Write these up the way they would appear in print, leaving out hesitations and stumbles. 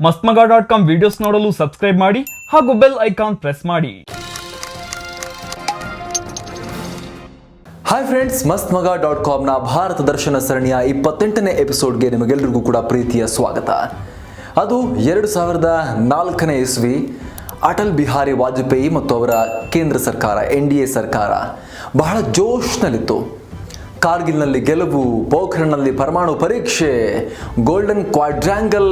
ಮಸ್ತ್ಮಗ.com videos ನೋಡಲು subscribe ಮಾಡಿ ಹಾಗೂ ಬೆಲ್ ಐಕಾನ್ ಪ್ರೆಸ್ ಮಾಡಿ. ಹಾಯ್ ಫ್ರೆಂಡ್ಸ್, ಮಸ್ತ್ಮಗ.com ನ ಭಾರತ ದರ್ಶನ ಸರಣಿಯ 28ನೇ ಎಪಿಸೋಡ್ಗೆ ನಿಮಗೆಲ್ಲರಿಗೂ ಕೂಡ ಪ್ರೀತಿಯ ಸ್ವಾಗತ. ಅದು 2004ನೇ ಇಸ್ವಿ ಅಟಲ್ ಬಿಹಾರಿ ವಾಜಪೇಯಿ ಮತ್ತು ಅವರ ಕೇಂದ್ರ ಸರ್ಕಾರ NDA ಸರ್ಕಾರ ಬಹಳ ಜೋಶ್ನಲ್ಲಿತ್ತು. ಕಾರ್ಗಿಲ್ನಲ್ಲಿ ಗೆಲುವು, ಪೋಖ್ರನ್ನಲ್ಲಿ ಪರಮಾಣು ಪರೀಕ್ಷೆ, ಗೋಲ್ಡನ್ ಕ್ವಾಡ್ರ್ಯಾಂಗಲ್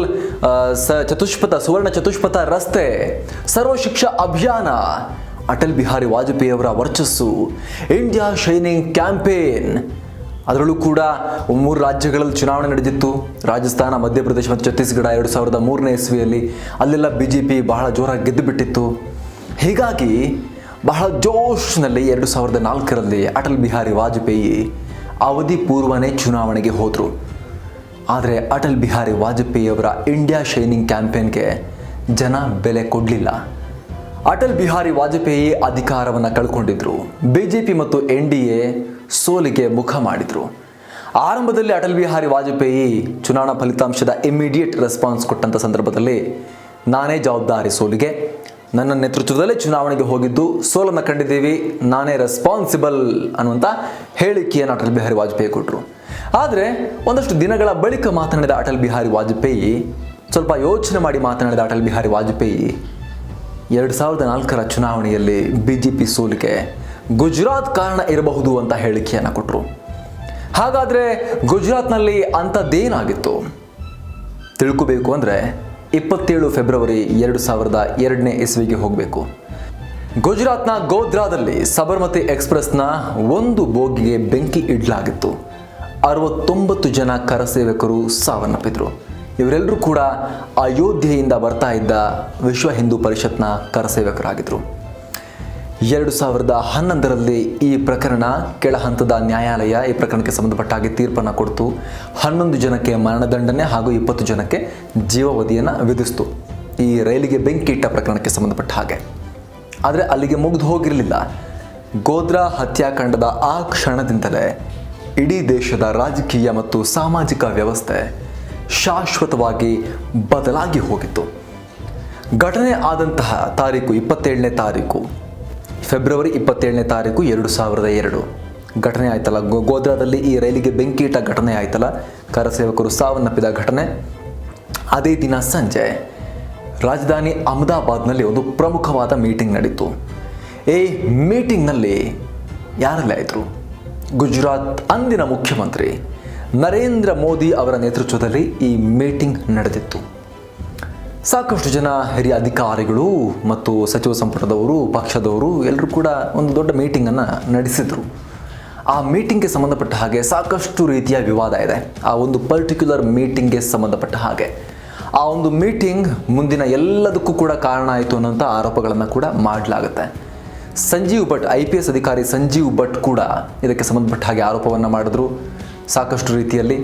ಸುವರ್ಣ ಚತುಷ್ಪಥ ರಸ್ತೆ, ಸರ್ವ ಶಿಕ್ಷಾ ಅಭಿಯಾನ, ಅಟಲ್ ಬಿಹಾರಿ ವಾಜಪೇಯಿ ಅವರ ವರ್ಚಸ್ಸು, ಇಂಡಿಯಾ ಶೈನಿಂಗ್ ಕ್ಯಾಂಪೇನ್. ಅದರಲ್ಲೂ ಕೂಡ 3 ರಾಜ್ಯಗಳಲ್ಲಿ ಚುನಾವಣೆ ನಡೆದಿತ್ತು. ರಾಜಸ್ಥಾನ, ಮಧ್ಯಪ್ರದೇಶ ಮತ್ತು ಛತ್ತೀಸ್ಗಢ 2003ನೇ ಇಸ್ವಿಯಲ್ಲಿ. ಅಲ್ಲೆಲ್ಲ BJP ಬಹಳ ಜೋರಾಗಿ ಗೆದ್ದು ಬಿಟ್ಟಿತ್ತು. ಹೀಗಾಗಿ ಬಹಳ ಜೋಶ್ನಲ್ಲಿ 2004ರಲ್ಲಿ ಅಟಲ್ ಬಿಹಾರಿ ವಾಜಪೇಯಿ ಅವಧಿ ಪೂರ್ವನೇ ಚುನಾವಣೆಗೆ ಹೋದರು. ಆದರೆ ಅಟಲ್ ಬಿಹಾರಿ ವಾಜಪೇಯಿ ಅವರ ಇಂಡಿಯಾ ಶೈನಿಂಗ್ ಕ್ಯಾಂಪೇನ್ಗೆ ಜನ ಬೆಲೆ ಕೊಡಲಿಲ್ಲ. ಅಟಲ್ ಬಿಹಾರಿ ವಾಜಪೇಯಿ ಅಧಿಕಾರವನ್ನು ಕಳ್ಕೊಂಡಿದ್ರು. BJP ಮತ್ತು NDA ಸೋಲಿಗೆ ಮುಖ ಮಾಡಿದರು. ಆರಂಭದಲ್ಲಿ ಅಟಲ್ ಬಿಹಾರಿ ವಾಜಪೇಯಿ ಚುನಾವಣಾ ಫಲಿತಾಂಶದ ಇಮಿಡಿಯೇಟ್ ರೆಸ್ಪಾನ್ಸ್ ಕೊಟ್ಟಂಥ ಸಂದರ್ಭದಲ್ಲಿ ನಾನೇ ಜವಾಬ್ದಾರಿ ಸೋಲಿಗೆ, ನನ್ನ ನೇತೃತ್ವದಲ್ಲೇ ಚುನಾವಣೆಗೆ ಹೋಗಿದ್ದು, ಸೋಲನ್ನು ಕಂಡಿದ್ದೀವಿ, ನಾನೇ ರೆಸ್ಪಾನ್ಸಿಬಲ್ ಅನ್ನುವಂಥ ಹೇಳಿಕೆಯನ್ನು ಅಟಲ್ ಬಿಹಾರಿ ವಾಜಪೇಯಿ ಕೊಟ್ಟರು. ಆದರೆ ಒಂದಷ್ಟು ದಿನಗಳ ಬಳಿಕ ಮಾತನಾಡಿದ ಅಟಲ್ ಬಿಹಾರಿ ವಾಜಪೇಯಿ, ಸ್ವಲ್ಪ ಯೋಚನೆ ಮಾಡಿ ಮಾತನಾಡಿದ ಅಟಲ್ ಬಿಹಾರಿ ವಾಜಪೇಯಿ 2004ರ ಚುನಾವಣೆಯಲ್ಲಿ BJP ಸೋಲಿಗೆ ಗುಜರಾತ್ ಕಾರಣ ಇರಬಹುದು ಅಂತ ಹೇಳಿಕೆಯನ್ನು ಕೊಟ್ಟರು. ಹಾಗಾದರೆ ಗುಜರಾತ್ನಲ್ಲಿ ಅಂಥದ್ದೇನಾಗಿತ್ತು ತಿಳ್ಕೋಬೇಕು ಅಂದರೆ 27 ಫೆಬ್ರವರಿ 2002ನೇ ಇಸ್ವಿಗೆ ಹೋಗಬೇಕು. ಗುಜರಾತ್ನ ಗೋಧ್ರಾದಲ್ಲಿ ಸಬರ್ಮತಿ ಎಕ್ಸ್ಪ್ರೆಸ್ನ ಒಂದು ಬೋಗಿಗೆ ಬೆಂಕಿ ಇಡಲಾಗಿತ್ತು. 69 ಜನ ಕರಸೇವಕರು ಸಾವನ್ನಪ್ಪಿದ್ರು. ಇವರೆಲ್ಲರೂ ಕೂಡ ಅಯೋಧ್ಯೆಯಿಂದ ಬರ್ತಾ ಇದ್ದ ವಿಶ್ವ ಹಿಂದೂ ಪರಿಷತ್ನ ಕರಸೇವಕರಾಗಿದ್ದರು. 2011ರಲ್ಲಿ ಈ ಪ್ರಕರಣ ಕೆಳ ಹಂತದ ನ್ಯಾಯಾಲಯ ಈ ಪ್ರಕರಣಕ್ಕೆ ಸಂಬಂಧಪಟ್ಟ ಹಾಗೆ ತೀರ್ಪನ್ನು ಕೊಡ್ತು. 11 ಜನಕ್ಕೆ ಮರಣದಂಡನೆ ಹಾಗೂ 20 ಜನಕ್ಕೆ ಜೀವಾವಧಿಯನ್ನು ವಿಧಿಸ್ತು ಈ ರೈಲಿಗೆ ಬೆಂಕಿ ಇಟ್ಟ ಪ್ರಕರಣಕ್ಕೆ ಸಂಬಂಧಪಟ್ಟ ಹಾಗೆ. ಆದರೆ ಅಲ್ಲಿಗೆ ಮುಗಿದು ಹೋಗಿರಲಿಲ್ಲ. ಗೋಧ್ರಾ ಹತ್ಯಾಕಾಂಡದ ಆ ಕ್ಷಣದಿಂದಲೇ ಇಡೀ ದೇಶದ ರಾಜಕೀಯ ಮತ್ತು ಸಾಮಾಜಿಕ ವ್ಯವಸ್ಥೆ ಶಾಶ್ವತವಾಗಿ ಬದಲಾಗಿ ಹೋಗಿತ್ತು. ಘಟನೆ ಆದಂತಹ ತಾರೀಕು 27ನೇ ತಾರೀಕು ಫೆಬ್ರವರಿ 27ನೇ ತಾರೀಕು 2002 ಘಟನೆ ಆಯ್ತಲ್ಲ. ಗೋಧ್ರಾದಲ್ಲಿ ಈ ರೈಲಿಗೆ ಬೆಂಕಿ ಇಟ್ಟ ಘಟನೆ ಆಯ್ತಲ್ಲ, ಕರಸೇವಕರು ಸಾವನ್ನಪ್ಪಿದ ಘಟನೆ. ಅದೇ ದಿನ ಸಂಜೆ ರಾಜಧಾನಿ ಅಹಮದಾಬಾದ್ನಲ್ಲಿ ಒಂದು ಪ್ರಮುಖವಾದ ಮೀಟಿಂಗ್ ನಡೀತು. ಈ ಮೀಟಿಂಗ್ನಲ್ಲಿ ಯಾರೆಲ್ಲ ಇದ್ರು? ಗುಜರಾತ್ ಅಂದಿನ ಮುಖ್ಯಮಂತ್ರಿ ನರೇಂದ್ರ ಮೋದಿ ಅವರ ನೇತೃತ್ವದಲ್ಲಿ ಈ ಮೀಟಿಂಗ್ ನಡೆದಿತ್ತು. ಸಾಕಷ್ಟು ಜನ ಹಿರಿಯ ಅಧಿಕಾರಿಗಳು ಮತ್ತು ಸಚಿವ ಸಂಪುಟದವರು, ಪಕ್ಷದವರು ಎಲ್ಲರೂ ಕೂಡ ಒಂದು ದೊಡ್ಡ ಮೀಟಿಂಗನ್ನು ನಡೆಸಿದರು. ಆ ಮೀಟಿಂಗ್ಗೆ ಸಂಬಂಧಪಟ್ಟ ಹಾಗೆ ಸಾಕಷ್ಟು ರೀತಿಯ ವಿವಾದ ಇದೆ. ಆ ಒಂದು ಪರ್ಟಿಕ್ಯುಲರ್ ಮೀಟಿಂಗ್ಗೆ ಸಂಬಂಧಪಟ್ಟ ಹಾಗೆ ಆ ಒಂದು ಮೀಟಿಂಗ್ ಮುಂದಿನ ಎಲ್ಲದಕ್ಕೂ ಕೂಡ ಕಾರಣ ಆಯಿತು ಅನ್ನೋಂಥ ಆರೋಪಗಳನ್ನು ಕೂಡ ಮಾಡಲಾಗುತ್ತೆ. ಸಂಜೀವ್ ಭಟ್, IPS ಅಧಿಕಾರಿ ಸಂಜೀವ್ ಭಟ್ ಕೂಡ ಇದಕ್ಕೆ ಸಂಬಂಧಪಟ್ಟ ಹಾಗೆ ಆರೋಪವನ್ನು ಮಾಡಿದ್ರು ಸಾಕಷ್ಟು ರೀತಿಯಲ್ಲಿ.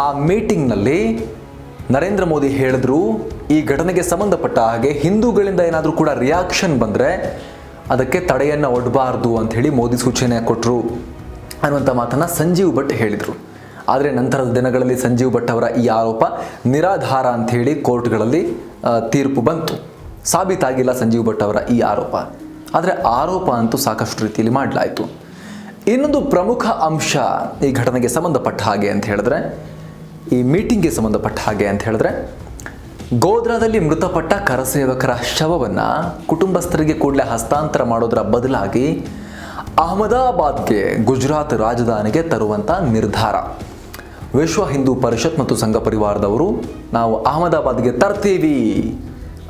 ಆ ಮೀಟಿಂಗ್ನಲ್ಲಿ ನರೇಂದ್ರ ಮೋದಿ ಹೇಳಿದ್ರು, ಈ ಘಟನೆಗೆ ಸಂಬಂಧಪಟ್ಟ ಹಾಗೆ ಹಿಂದೂಗಳಿಂದ ಏನಾದರೂ ಕೂಡ ರಿಯಾಕ್ಷನ್ ಬಂದರೆ ಅದಕ್ಕೆ ತಡೆಯನ್ನು ಒಡ್ಡಬಾರ್ದು ಅಂಥೇಳಿ ಮೋದಿ ಸೂಚನೆ ಕೊಟ್ಟರು ಅನ್ನುವಂಥ ಮಾತನ್ನು ಸಂಜೀವ್ ಭಟ್ ಹೇಳಿದರು. ಆದರೆ ನಂತರದ ದಿನಗಳಲ್ಲಿ ಸಂಜೀವ್ ಭಟ್ ಅವರ ಈ ಆರೋಪ ನಿರಾಧಾರ ಅಂಥೇಳಿ ಕೋರ್ಟ್ಗಳಲ್ಲಿ ತೀರ್ಪು ಬಂತು. ಸಾಬೀತಾಗಿಲ್ಲ ಸಂಜೀವ್ ಭಟ್ ಅವರ ಈ ಆರೋಪ. ಆದರೆ ಆರೋಪ ಅಂತೂ ಸಾಕಷ್ಟು ರೀತಿಯಲ್ಲಿ ಮಾಡಲಾಯಿತು. ಇನ್ನೊಂದು ಪ್ರಮುಖ ಅಂಶ ಈ ಘಟನೆಗೆ ಸಂಬಂಧಪಟ್ಟ ಹಾಗೆ ಅಂತ ಹೇಳಿದ್ರೆ, ಈ ಮೀಟಿಂಗ್ಗೆ ಸಂಬಂಧಪಟ್ಟ ಹಾಗೆ ಅಂತ ಹೇಳಿದ್ರೆ, ಗೋಧ್ರಾದಲ್ಲಿ ಮೃತಪಟ್ಟ ಕರಸೇವಕರ ಶವವನ್ನು ಕುಟುಂಬಸ್ಥರಿಗೆ ಕೂಡಲೇ ಹಸ್ತಾಂತರ ಮಾಡೋದರ ಬದಲಾಗಿ ಅಹಮದಾಬಾದ್ಗೆ, ಗುಜರಾತ್ ರಾಜಧಾನಿಗೆ ತರುವಂಥ ನಿರ್ಧಾರ. ವಿಶ್ವ ಹಿಂದೂ ಪರಿಷತ್ ಮತ್ತು ಸಂಘ ಪರಿವಾರದವರು ನಾವು ಅಹಮದಾಬಾದ್ಗೆ ತರ್ತೀವಿ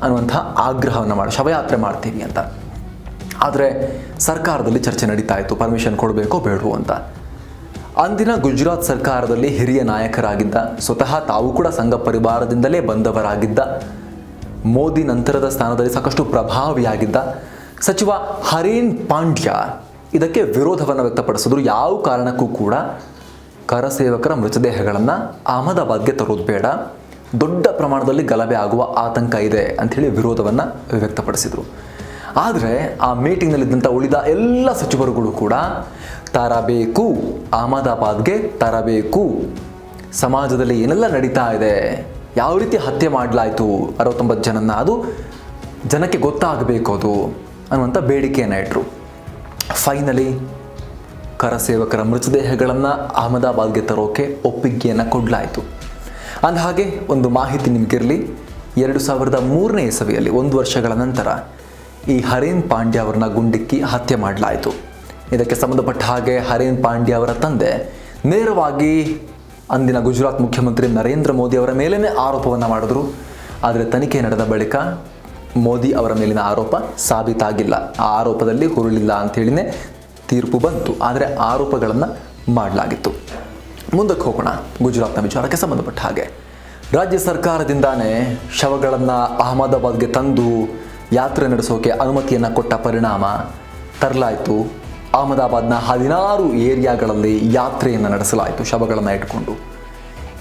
ಅನ್ನುವಂಥ ಆಗ್ರಹವನ್ನು ಶವಯಾತ್ರೆ ಮಾಡ್ತೀವಿ ಅಂತ. ಆದರೆ ಸರ್ಕಾರದಲ್ಲಿ ಚರ್ಚೆ ನಡೀತಾ ಇತ್ತು, ಪರ್ಮಿಷನ್ ಕೊಡಬೇಕೋ ಬೇಡವೋ ಅಂತ. ಅಂದಿನ ಗುಜರಾತ್ ಸರ್ಕಾರದಲ್ಲಿ ಹಿರಿಯ ನಾಯಕರಾಗಿದ್ದ, ಸ್ವತಃ ತಾವು ಕೂಡ ಸಂಘ ಪರಿವಾರದಿಂದಲೇ ಬಂದವರಾಗಿದ್ದ, ಮೋದಿ ನಂತರದ ಸ್ಥಾನದಲ್ಲಿ ಸಾಕಷ್ಟು ಪ್ರಭಾವಿಯಾಗಿದ್ದ ಸಚಿವ ಹರೇನ್ ಪಾಂಡ್ಯ ಇದಕ್ಕೆ ವಿರೋಧವನ್ನು ವ್ಯಕ್ತಪಡಿಸಿದ್ರು. ಯಾವ ಕಾರಣಕ್ಕೂ ಕೂಡ ಕರಸೇವಕರ ಮೃತದೇಹಗಳನ್ನು ಅಹಮದಾಬಾದ್ಗೆ ತರೋದು ಬೇಡ, ದೊಡ್ಡ ಪ್ರಮಾಣದಲ್ಲಿ ಗಲಭೆ ಆಗುವ ಆತಂಕ ಇದೆ ಅಂಥೇಳಿ ವಿರೋಧವನ್ನು ವ್ಯಕ್ತಪಡಿಸಿದರು. ಆದರೆ ಆ ಮೀಟಿಂಗ್ನಲ್ಲಿದ್ದಂಥ ಉಳಿದ ಎಲ್ಲ ಸಚಿವರುಗಳು ಕೂಡ ತರಬೇಕು, ಅಹಮದಾಬಾದ್ಗೆ ತರಬೇಕು, ಸಮಾಜದಲ್ಲಿ ಏನೆಲ್ಲ ನಡೀತಾ ಇದೆ ಯಾವ ರೀತಿ ಹತ್ಯೆ ಮಾಡಲಾಯಿತು 69 ಜನನ್ನ, ಅದು ಜನಕ್ಕೆ ಗೊತ್ತಾಗಬೇಕು ಅದು ಅನ್ನುವಂಥ ಬೇಡಿಕೆಯನ್ನು ಇಟ್ಟರು. ಫೈನಲಿ ಕರಸೇವಕರ ಮೃತದೇಹಗಳನ್ನು ಅಹಮದಾಬಾದ್ಗೆ ತರೋಕೆ ಒಪ್ಪಿಗೆಯನ್ನು ಕೊಡಲಾಯಿತು. ಅಂದಹಾಗೆ ಒಂದು ಮಾಹಿತಿ ನಿಮಗಿರಲಿ, 2003ನೇ ಇಸವಿಯಲ್ಲಿ 1 ವರ್ಷಗಳ ನಂತರ ಈ ಹರೇನ್ ಪಾಂಡ್ಯ ಅವರನ್ನ ಗುಂಡಿಕ್ಕಿ ಹತ್ಯೆ ಮಾಡಲಾಯಿತು. ಇದಕ್ಕೆ ಸಂಬಂಧಪಟ್ಟ ಹಾಗೆ ಹರೇನ್ ಪಾಂಡ್ಯ ಅವರ ತಂದೆ ನೇರವಾಗಿ ಅಂದಿನ ಗುಜರಾತ್ ಮುಖ್ಯಮಂತ್ರಿ ನರೇಂದ್ರ ಮೋದಿ ಅವರ ಮೇಲೇ ಆರೋಪವನ್ನು ಮಾಡಿದ್ರು. ಆದರೆ ತನಿಖೆ ನಡೆದ ಬಳಿಕ ಮೋದಿ ಅವರ ಮೇಲಿನ ಆರೋಪ ಸಾಬೀತಾಗಿಲ್ಲ, ಆ ಆರೋಪದಲ್ಲಿ ಹುರುಳಿಲ್ಲ ಅಂಥೇಳಿನೇ ತೀರ್ಪು ಬಂತು. ಆದರೆ ಆರೋಪಗಳನ್ನು ಮಾಡಲಾಗಿತ್ತು. ಮುಂದಕ್ಕೆ ಹೋಗೋಣ. ಗುಜರಾತ್ನ ವಿಚಾರಕ್ಕೆ ಸಂಬಂಧಪಟ್ಟ ಹಾಗೆ ರಾಜ್ಯ ಸರ್ಕಾರದಿಂದಾನೇ ಶವಗಳನ್ನು ಅಹಮದಾಬಾದ್ಗೆ ತಂದು ಯಾತ್ರೆ ನಡೆಸೋಕೆ ಅನುಮತಿಯನ್ನು ಕೊಟ್ಟ ಪರಿಣಾಮ ತರಲಾಯಿತು. ಅಹಮದಾಬಾದ್ನ 16 ಏರಿಯಾಗಳಲ್ಲಿ ಯಾತ್ರೆಯನ್ನು ನಡೆಸಲಾಯಿತು ಶವಗಳನ್ನು ಇಟ್ಕೊಂಡು.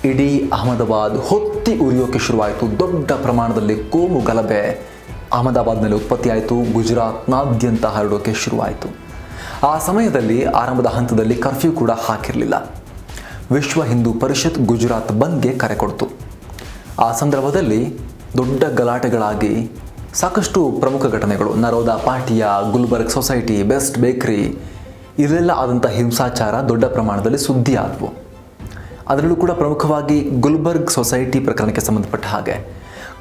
ಇಡೀ ಅಹಮದಾಬಾದ್ ಹೊತ್ತಿ ಉರಿಯೋಕೆ ಶುರುವಾಯಿತು. ದೊಡ್ಡ ಪ್ರಮಾಣದಲ್ಲಿ ಕೋಮು ಗಲಭೆ ಅಹಮದಾಬಾದ್ನಲ್ಲಿ ಉತ್ಪತ್ತಿಯಾಯಿತು. ಗುಜರಾತ್ನಾದ್ಯಂತ ಹರಡೋಕೆ ಶುರುವಾಯಿತು. ಆ ಸಮಯದಲ್ಲಿ ಆರಂಭದ ಹಂತದಲ್ಲಿ ಕರ್ಫ್ಯೂ ಕೂಡ ಹಾಕಿರಲಿಲ್ಲ. ವಿಶ್ವ ಹಿಂದೂ ಪರಿಷತ್ ಗುಜರಾತ್ ಬಂದ್ಗೆ ಕರೆ ಕೊಡ್ತು. ಆ ಸಂದರ್ಭದಲ್ಲಿ ದೊಡ್ಡ ಗಲಾಟೆಗಳಾಗಿ ಸಾಕಷ್ಟು ಪ್ರಮುಖ ಘಟನೆಗಳು, ನರೋದಾ ಪಾಟಿಯಾ, ಗುಲ್ಬರ್ಗ್ ಸೊಸೈಟಿ, ಬೆಸ್ಟ್ ಬೇಕ್ರಿ, ಇಲ್ಲೆಲ್ಲ ಆದಂಥ ಹಿಂಸಾಚಾರ ದೊಡ್ಡ ಪ್ರಮಾಣದಲ್ಲಿ ಸುದ್ದಿ ಆದವು. ಅದರಲ್ಲೂ ಕೂಡ ಪ್ರಮುಖವಾಗಿ ಗುಲ್ಬರ್ಗ್ ಸೊಸೈಟಿ ಪ್ರಕರಣಕ್ಕೆ ಸಂಬಂಧಪಟ್ಟ ಹಾಗೆ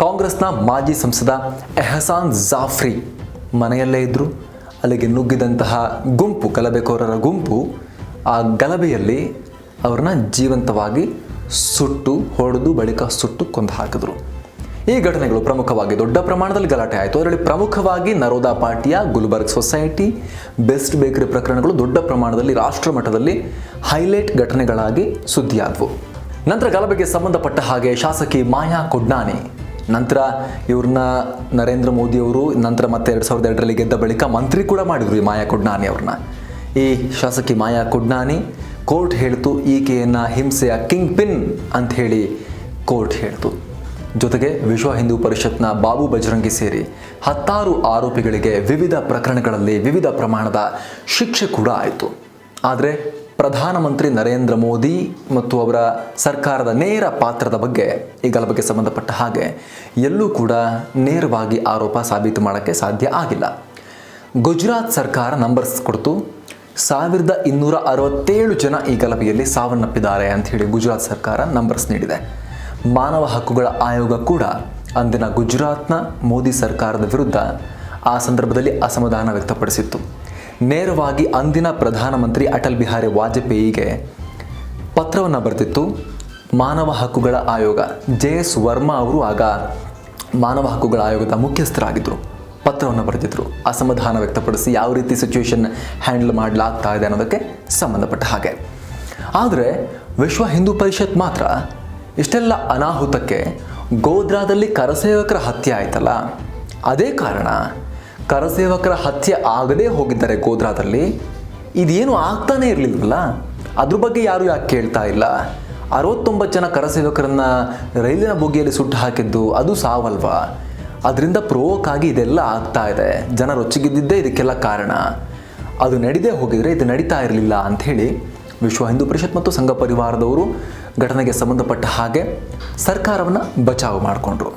ಕಾಂಗ್ರೆಸ್ನ ಮಾಜಿ ಸಂಸದ ಎಹಸಾನ್ ಜಾಫ್ರಿ ಮನೆಯಲ್ಲೇ ಇದ್ದರು. ಅಲ್ಲಿಗೆ ನುಗ್ಗಿದಂತಹ ಗುಂಪು, ಗಲಭೆಕೋರರ ಗುಂಪು, ಆ ಗಲಭೆಯಲ್ಲಿ ಅವ್ರನ್ನ ಜೀವಂತವಾಗಿ ಸುಟ್ಟು ಹೊಡೆದು ಬಳಿಕ ಸುಟ್ಟು ಕೊಂದು ಹಾಕಿದ್ರು. ಈ ಘಟನೆಗಳು ಪ್ರಮುಖವಾಗಿ ದೊಡ್ಡ ಪ್ರಮಾಣದಲ್ಲಿ ಗಲಾಟೆ ಆಯಿತು. ಅದರಲ್ಲಿ ಪ್ರಮುಖವಾಗಿ ನರೋದಾ ಪಾಟಿಯಾ, ಗುಲ್ಬರ್ಗ್ ಸೊಸೈಟಿ, ಬೆಸ್ಟ್ ಬೇಕರಿ ಪ್ರಕರಣಗಳು ದೊಡ್ಡ ಪ್ರಮಾಣದಲ್ಲಿ ರಾಷ್ಟ್ರ ಮಟ್ಟದಲ್ಲಿ ಹೈಲೈಟ್ ಘಟನೆಗಳಾಗಿ ಸುದ್ದಿಯಾದವು. ನಂತರ ಗಲಭೆಗೆ ಸಂಬಂಧಪಟ್ಟ ಹಾಗೆ ಶಾಸಕಿ ಮಾಯಾ ಕೊಡ್ನಾನಿ, ನಂತರ ಇವ್ರನ್ನ ನರೇಂದ್ರ ಮೋದಿಯವರು ನಂತರ ಮತ್ತೆ 2002ರಲ್ಲಿ ಗೆದ್ದ ಬಳಿಕ ಮಂತ್ರಿ ಕೂಡ ಮಾಡಿದರು ಈ ಮಾಯಾ ಕೊಡ್ನಾನಿ ಅವ್ರನ್ನ. ಈ ಶಾಸಕಿ ಮಾಯಾ ಕೊಡ್ನಾನಿ ಕೋರ್ಟ್ ಹೇಳ್ತು ಈಕೆಯನ್ನು ಹಿಂಸೆಯ ಕಿಂಗ್ ಪಿನ್ ಅಂತ ಹೇಳಿ ಕೋರ್ಟ್ ಹೇಳ್ತು. ಜೊತೆಗೆ ವಿಶ್ವ ಹಿಂದೂ ಪರಿಷತ್ನ ಬಾಬು ಬಜರಂಗಿ ಸೇರಿ 10 ಆರೋಪಿಗಳಿಗೆ ವಿವಿಧ ಪ್ರಕರಣಗಳಲ್ಲಿ ವಿವಿಧ ಪ್ರಮಾಣದ ಶಿಕ್ಷೆ ಕೂಡ ಆಯಿತು. ಆದರೆ ಪ್ರಧಾನಮಂತ್ರಿ ನರೇಂದ್ರ ಮೋದಿ ಮತ್ತು ಅವರ ಸರ್ಕಾರದ ನೇರ ಪಾತ್ರದ ಬಗ್ಗೆ ಈ ಗಲಭೆಗೆ ಸಂಬಂಧಪಟ್ಟ ಹಾಗೆ ಎಲ್ಲೂ ಕೂಡ ನೇರವಾಗಿ ಆರೋಪ ಸಾಬೀತು ಮಾಡೋಕ್ಕೆ ಸಾಧ್ಯ ಆಗಿಲ್ಲ. ಗುಜರಾತ್ ಸರ್ಕಾರ ನಂಬರ್ಸ್ ಕೊಡ್ತು. 1267 ಜನ ಈ ಗಲಭೆಯಲ್ಲಿ ಸಾವನ್ನಪ್ಪಿದ್ದಾರೆ ಅಂಥೇಳಿ ಗುಜರಾತ್ ಸರ್ಕಾರ ನಂಬರ್ಸ್ ನೀಡಿದೆ. ಮಾನವ ಹಕ್ಕುಗಳ ಆಯೋಗ ಕೂಡ ಅಂದಿನ ಗುಜರಾತ್ನ ಮೋದಿ ಸರ್ಕಾರದ ವಿರುದ್ಧ ಆ ಸಂದರ್ಭದಲ್ಲಿ ಅಸಮಾಧಾನ ವ್ಯಕ್ತಪಡಿಸಿತ್ತು. ನೇರವಾಗಿ ಅಂದಿನ ಪ್ರಧಾನಮಂತ್ರಿ ಅಟಲ್ ಬಿಹಾರಿ ವಾಜಪೇಯಿಗೆ ಪತ್ರವನ್ನು ಬರೆದಿತ್ತು. ಮಾನವ ಹಕ್ಕುಗಳ ಆಯೋಗ JS ವರ್ಮಾ ಅವರು ಆಗ ಮಾನವ ಹಕ್ಕುಗಳ ಆಯೋಗದ ಮುಖ್ಯಸ್ಥರಾಗಿದ್ದರು. ಪತ್ರವನ್ನು ಬರೆದಿದ್ರು ಅಸಮಾಧಾನ ವ್ಯಕ್ತಪಡಿಸಿ ಯಾವ ರೀತಿ ಸಿಚುವೇಶನ್ ಹ್ಯಾಂಡಲ್ ಮಾಡಲಾಗ್ತಾ ಇದೆ ಅನ್ನೋದಕ್ಕೆ ಸಂಬಂಧಪಟ್ಟ ಹಾಗೆ. ಆದರೆ ವಿಶ್ವ ಹಿಂದೂ ಪರಿಷತ್ ಮಾತ್ರ ಇಷ್ಟೆಲ್ಲ ಅನಾಹುತಕ್ಕೆ ಗೋಧ್ರಾದಲ್ಲಿ ಕರಸೇವಕರ ಹತ್ಯೆ ಆಯ್ತಲ್ಲ, ಅದೇ ಕಾರಣ ಕರಸೇವಕರ ಹತ್ಯೆ ಆಗದೇ ಹೋಗಿದ್ದಾರೆ ಗೋಧ್ರಾದಲ್ಲಿ, ಇದೇನು ಆಗ್ತಾನೇ ಇರಲಿಲ್ವಲ್ಲ, ಅದ್ರ ಬಗ್ಗೆ ಯಾರು ಯಾಕೆ ಕೇಳ್ತಾ ಇಲ್ಲ? 69 ಜನ ಕರಸೇವಕರನ್ನ ರೈಲಿನ ಬೋಗಿಯಲ್ಲಿ ಸುಟ್ಟು ಹಾಕಿದ್ದು ಅದು ಸಾವಲ್ವಾ? ಅದರಿಂದ ಪ್ರೋವೋಕ್ ಆಗಿ ಇದೆಲ್ಲ ಆಗ್ತಾ ಇದೆ. ಜನ ರೊಚ್ಚಿಗಿದ್ದಿದ್ದೇ ಇದಕ್ಕೆಲ್ಲ ಕಾರಣ. ಅದು ನಡೀದೇ ಹೋಗಿದ್ರೆ ಇದು ನಡೀತಾ ಇರಲಿಲ್ಲ ಅಂಥೇಳಿ ವಿಶ್ವ ಹಿಂದೂ ಪರಿಷತ್ ಮತ್ತು ಸಂಘ ಪರಿವಾರದವರು ಘಟನೆಗೆ ಸಂಬಂಧಪಟ್ಟ ಹಾಗೆ ಸರ್ಕಾರವನ್ನು ಬಚಾವು ಮಾಡಿಕೊಂಡ್ರು.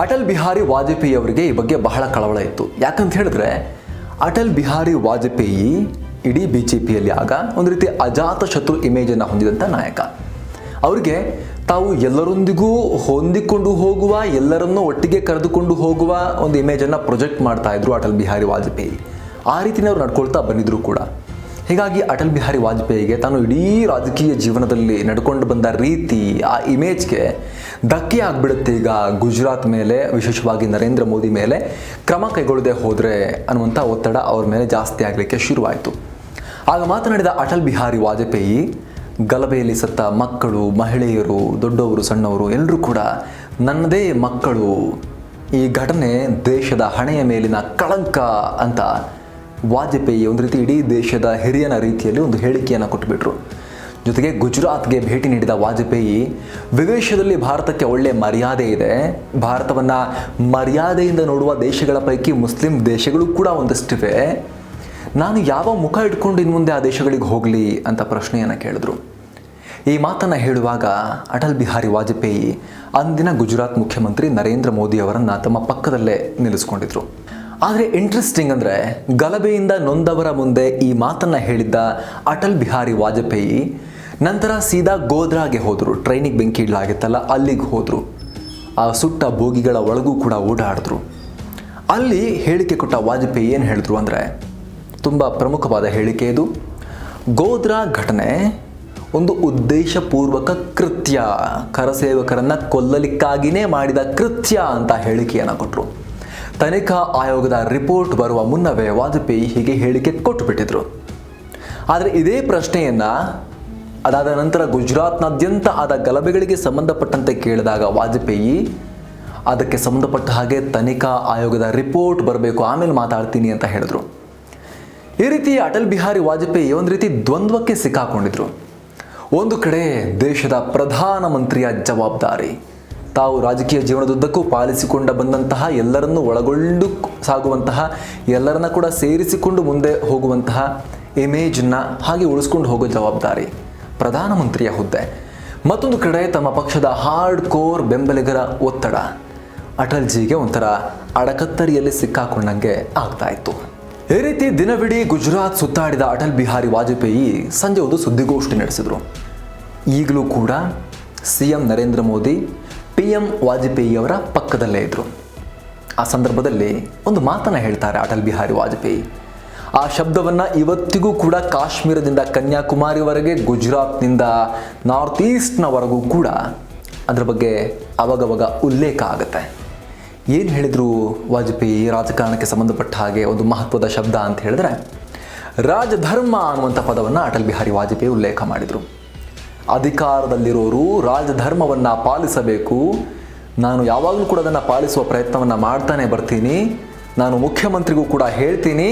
ಅಟಲ್ ಬಿಹಾರಿ ವಾಜಪೇಯಿ ಅವರಿಗೆ ಈ ಬಗ್ಗೆ ಬಹಳ ಕಳವಳ ಇತ್ತು. ಯಾಕಂತ ಹೇಳಿದ್ರೆ ಅಟಲ್ ಬಿಹಾರಿ ವಾಜಪೇಯಿ ಇಡೀ BJPಯಲ್ಲಿ ಆಗ ಒಂದು ರೀತಿ ಅಜಾತ ಶತ್ರು ಇಮೇಜನ್ನು ಹೊಂದಿದಂಥ ನಾಯಕ. ಅವರಿಗೆ ತಾವು ಎಲ್ಲರೊಂದಿಗೂ ಹೊಂದಿಕೊಂಡು ಹೋಗುವ, ಎಲ್ಲರನ್ನೂ ಒಟ್ಟಿಗೆ ಕರೆದುಕೊಂಡು ಹೋಗುವ ಒಂದು ಇಮೇಜನ್ನು ಪ್ರೊಜೆಕ್ಟ್ ಮಾಡ್ತಾ ಇದ್ರು ಅಟಲ್ ಬಿಹಾರಿ ವಾಜಪೇಯಿ. ಆ ರೀತಿಯೇ ಅವ್ರು ನಡ್ಕೊಳ್ತಾ ಬಂದಿದ್ರು ಕೂಡ. ಹೀಗಾಗಿ ಅಟಲ್ ಬಿಹಾರಿ ವಾಜಪೇಯಿಗೆ ತಾನು ಇಡೀ ರಾಜಕೀಯ ಜೀವನದಲ್ಲಿ ನಡ್ಕೊಂಡು ಬಂದ ರೀತಿ, ಆ ಇಮೇಜ್ಗೆ ಧಕ್ಕೆ ಆಗಿಬಿಡುತ್ತೆ ಈಗ ಗುಜರಾತ್ ಮೇಲೆ, ವಿಶೇಷವಾಗಿ ನರೇಂದ್ರ ಮೋದಿ ಮೇಲೆ ಕ್ರಮ ಕೈಗೊಳ್ಳದೆ ಹೋದರೆ ಅನ್ನುವಂಥ ಒತ್ತಡ ಅವ್ರ ಮೇಲೆ ಜಾಸ್ತಿ ಆಗಲಿಕ್ಕೆ ಶುರುವಾಯಿತು. ಆಗ ಮಾತನಾಡಿದ ಅಟಲ್ ಬಿಹಾರಿ ವಾಜಪೇಯಿ, ಗಲಭೆಯಲ್ಲಿ ಸತ್ತ ಮಕ್ಕಳು, ಮಹಿಳೆಯರು, ದೊಡ್ಡವರು, ಸಣ್ಣವರು ಎಲ್ಲರೂ ಕೂಡ ನನ್ನದೇ ಮಕ್ಕಳು, ಈ ಘಟನೆ ದೇಶದ ಹಣೆಯ ಮೇಲಿನ ಕಳಂಕ ಅಂತ ವಾಜಪೇಯಿ ಒಂದು ರೀತಿ ಇಡೀ ದೇಶದ ಹಿರಿಯನ ರೀತಿಯಲ್ಲಿ ಒಂದು ಹೇಳಿಕೆಯನ್ನು ಕೊಟ್ಟುಬಿಟ್ರು. ಜೊತೆಗೆ ಗುಜರಾತ್ಗೆ ಭೇಟಿ ನೀಡಿದ ವಾಜಪೇಯಿ, ವಿದೇಶದಲ್ಲಿ ಭಾರತಕ್ಕೆ ಒಳ್ಳೆಯ ಮರ್ಯಾದೆ ಇದೆ, ಭಾರತವನ್ನು ಮರ್ಯಾದೆಯಿಂದ ನೋಡುವ ದೇಶಗಳ ಪೈಕಿ ಮುಸ್ಲಿಂ ದೇಶಗಳು ಕೂಡ ಒಂದಷ್ಟಿವೆ, ನಾನು ಯಾವ ಮುಖ ಇಟ್ಕೊಂಡು ಇನ್ನು ಮುಂದೆ ಆ ದೇಶಗಳಿಗೆ ಹೋಗಲಿ ಅಂತ ಪ್ರಶ್ನೆಯನ್ನು ಕೇಳಿದ್ರು. ಈ ಮಾತನ್ನು ಹೇಳುವಾಗ ಅಟಲ್ ಬಿಹಾರಿ ವಾಜಪೇಯಿ ಅಂದಿನ ಗುಜರಾತ್ ಮುಖ್ಯಮಂತ್ರಿ ನರೇಂದ್ರ ಮೋದಿ ಅವರನ್ನು ತಮ್ಮ ಪಕ್ಕದಲ್ಲೇ ನಿಲ್ಲಿಸ್ಕೊಂಡಿದ್ರು. ಆದರೆ ಇಂಟ್ರೆಸ್ಟಿಂಗ್ ಅಂದರೆ ಗಲಭೆಯಿಂದ ನೊಂದವರ ಮುಂದೆ ಈ ಮಾತನ್ನು ಹೇಳಿದ್ದ ಅಟಲ್ ಬಿಹಾರಿ ವಾಜಪೇಯಿ ನಂತರ ಸೀದಾ ಗೋಧ್ರಾಗೆ ಹೋದರು. ಟ್ರೈನಿಗೆ ಬೆಂಕಿ ಇಡಲಾಗಿತ್ತಲ್ಲ, ಅಲ್ಲಿಗೆ ಹೋದರು. ಆ ಸುಟ್ಟ ಬೋಗಿಗಳ ಒಳಗೂ ಕೂಡ ಓಡಾಡಿದ್ರು. ಅಲ್ಲಿ ಹೇಳಿಕೆ ಕೊಟ್ಟ ವಾಜಪೇಯಿ ಏನು ಹೇಳಿದ್ರು ಅಂದರೆ, ತುಂಬ ಪ್ರಮುಖವಾದ ಹೇಳಿಕೆ ಇದು. ಗೋಧ್ರಾ ಘಟನೆ ಒಂದು ಉದ್ದೇಶಪೂರ್ವಕ ಕೃತ್ಯ, ಕರಸೇವಕರನ್ನು ಕೊಲ್ಲಲಿಕ್ಕಾಗಿಯೇ ಮಾಡಿದ ಕೃತ್ಯ ಅಂತ ಹೇಳಿಕೆಯನ್ನು ಕೊಟ್ಟರು. ತನಿಖಾ ಆಯೋಗದ ರಿಪೋರ್ಟ್ ಬರುವ ಮುನ್ನವೇ ವಾಜಪೇಯಿ ಹೀಗೆ ಹೇಳಿಕೆ ಕೊಟ್ಟುಬಿಟ್ಟಿದ್ರು. ಆದರೆ ಇದೇ ಪ್ರಶ್ನೆಯನ್ನು ಅದಾದ ನಂತರ ಗುಜರಾತ್ನಾದ್ಯಂತ ಆದ ಗಲಭೆಗಳಿಗೆ ಸಂಬಂಧಪಟ್ಟಂತೆ ಕೇಳಿದಾಗ ವಾಜಪೇಯಿ ಅದಕ್ಕೆ ಸಂಬಂಧಪಟ್ಟ ಹಾಗೆ ತನಿಖಾ ಆಯೋಗದ ರಿಪೋರ್ಟ್ ಬರಬೇಕು, ಆಮೇಲೆ ಮಾತಾಡ್ತೀನಿ ಅಂತ ಹೇಳಿದ್ರು. ಈ ರೀತಿ ಅಟಲ್ ಬಿಹಾರಿ ವಾಜಪೇಯಿ ಒಂದು ರೀತಿ ದ್ವಂದ್ವಕ್ಕೆ ಸಿಕ್ಕಾಕೊಂಡಿದ್ರು. ಒಂದು ಕಡೆ ದೇಶದ ಪ್ರಧಾನಮಂತ್ರಿಯ ಜವಾಬ್ದಾರಿ, ತಾವು ರಾಜಕೀಯ ಜೀವನದುದ್ದಕ್ಕೂ ಪಾಲಿಸಿಕೊಂಡ ಬಂದಂತಹ ಎಲ್ಲರನ್ನೂ ಒಳಗೊಂಡು ಸಾಗುವಂತಹ, ಎಲ್ಲರನ್ನ ಕೂಡ ಸೇರಿಸಿಕೊಂಡು ಮುಂದೆ ಹೋಗುವಂತಹ ಇಮೇಜನ್ನು ಹಾಗೆ ಉಳಿಸ್ಕೊಂಡು ಹೋಗೋ ಜವಾಬ್ದಾರಿ ಪ್ರಧಾನಮಂತ್ರಿಯ ಹುದ್ದೆ. ಮತ್ತೊಂದು ಕಡೆ ತಮ್ಮ ಪಕ್ಷದ ಹಾರ್ಡ್ ಕೋರ್ ಬೆಂಬಲಿಗರ ಒತ್ತಡ ಅಟಲ್ಜಿಗೆ ಒಂಥರ ಅಡಕತ್ತರಿಯಲ್ಲಿ ಸಿಕ್ಕಾಕೊಂಡಂಗೆ ಆಗ್ತಾ ಇತ್ತು. ಈ ರೀತಿ ದಿನವಿಡೀ ಗುಜರಾತ್ ಸುತ್ತಾಡಿದ ಅಟಲ್ ಬಿಹಾರಿ ವಾಜಪೇಯಿ ಸಂಜೆ ಒಂದು ಸುದ್ದಿಗೋಷ್ಠಿ ನಡೆಸಿದರು. ಈಗಲೂ ಕೂಡ CM ನರೇಂದ್ರ ಮೋದಿ PM ವಾಜಪೇಯಿ ಅವರ ಪಕ್ಕದಲ್ಲೇ ಇದ್ದರು. ಆ ಸಂದರ್ಭದಲ್ಲಿ ಒಂದು ಮಾತನ್ನು ಹೇಳ್ತಾರೆ ಅಟಲ್ ಬಿಹಾರಿ ವಾಜಪೇಯಿ. ಆ ಶಬ್ದವನ್ನು ಇವತ್ತಿಗೂ ಕೂಡ ಕಾಶ್ಮೀರದಿಂದ ಕನ್ಯಾಕುಮಾರಿವರೆಗೆ, ಗುಜರಾತ್ನಿಂದ ನಾರ್ತ್ ಈಸ್ಟ್ನವರೆಗೂ ಕೂಡ ಅದರ ಬಗ್ಗೆ ಅವಾಗವಾಗ ಉಲ್ಲೇಖ ಆಗುತ್ತೆ. ಏನು ಹೇಳಿದರು ವಾಜಪೇಯಿ ರಾಜಕಾರಣಕ್ಕೆ ಸಂಬಂಧಪಟ್ಟ ಹಾಗೆ ಒಂದು ಮಹತ್ವದ ಶಬ್ದ ಅಂತ ಹೇಳಿದ್ರೆ, ರಾಜಧರ್ಮ ಅನ್ನುವಂಥ ಪದವನ್ನು ಅಟಲ್ ಬಿಹಾರಿ ವಾಜಪೇಯಿ ಉಲ್ಲೇಖ ಮಾಡಿದರು. ಅಧಿಕಾರದಲ್ಲಿರೋರು ರಾಜಧರ್ಮವನ್ನು ಪಾಲಿಸಬೇಕು, ನಾನು ಯಾವಾಗಲೂ ಕೂಡ ಅದನ್ನು ಪಾಲಿಸುವ ಪ್ರಯತ್ನವನ್ನು ಮಾಡ್ತಾನೆ ಬರ್ತೀನಿ, ನಾನು ಮುಖ್ಯಮಂತ್ರಿಗೂ ಕೂಡ ಹೇಳ್ತೀನಿ,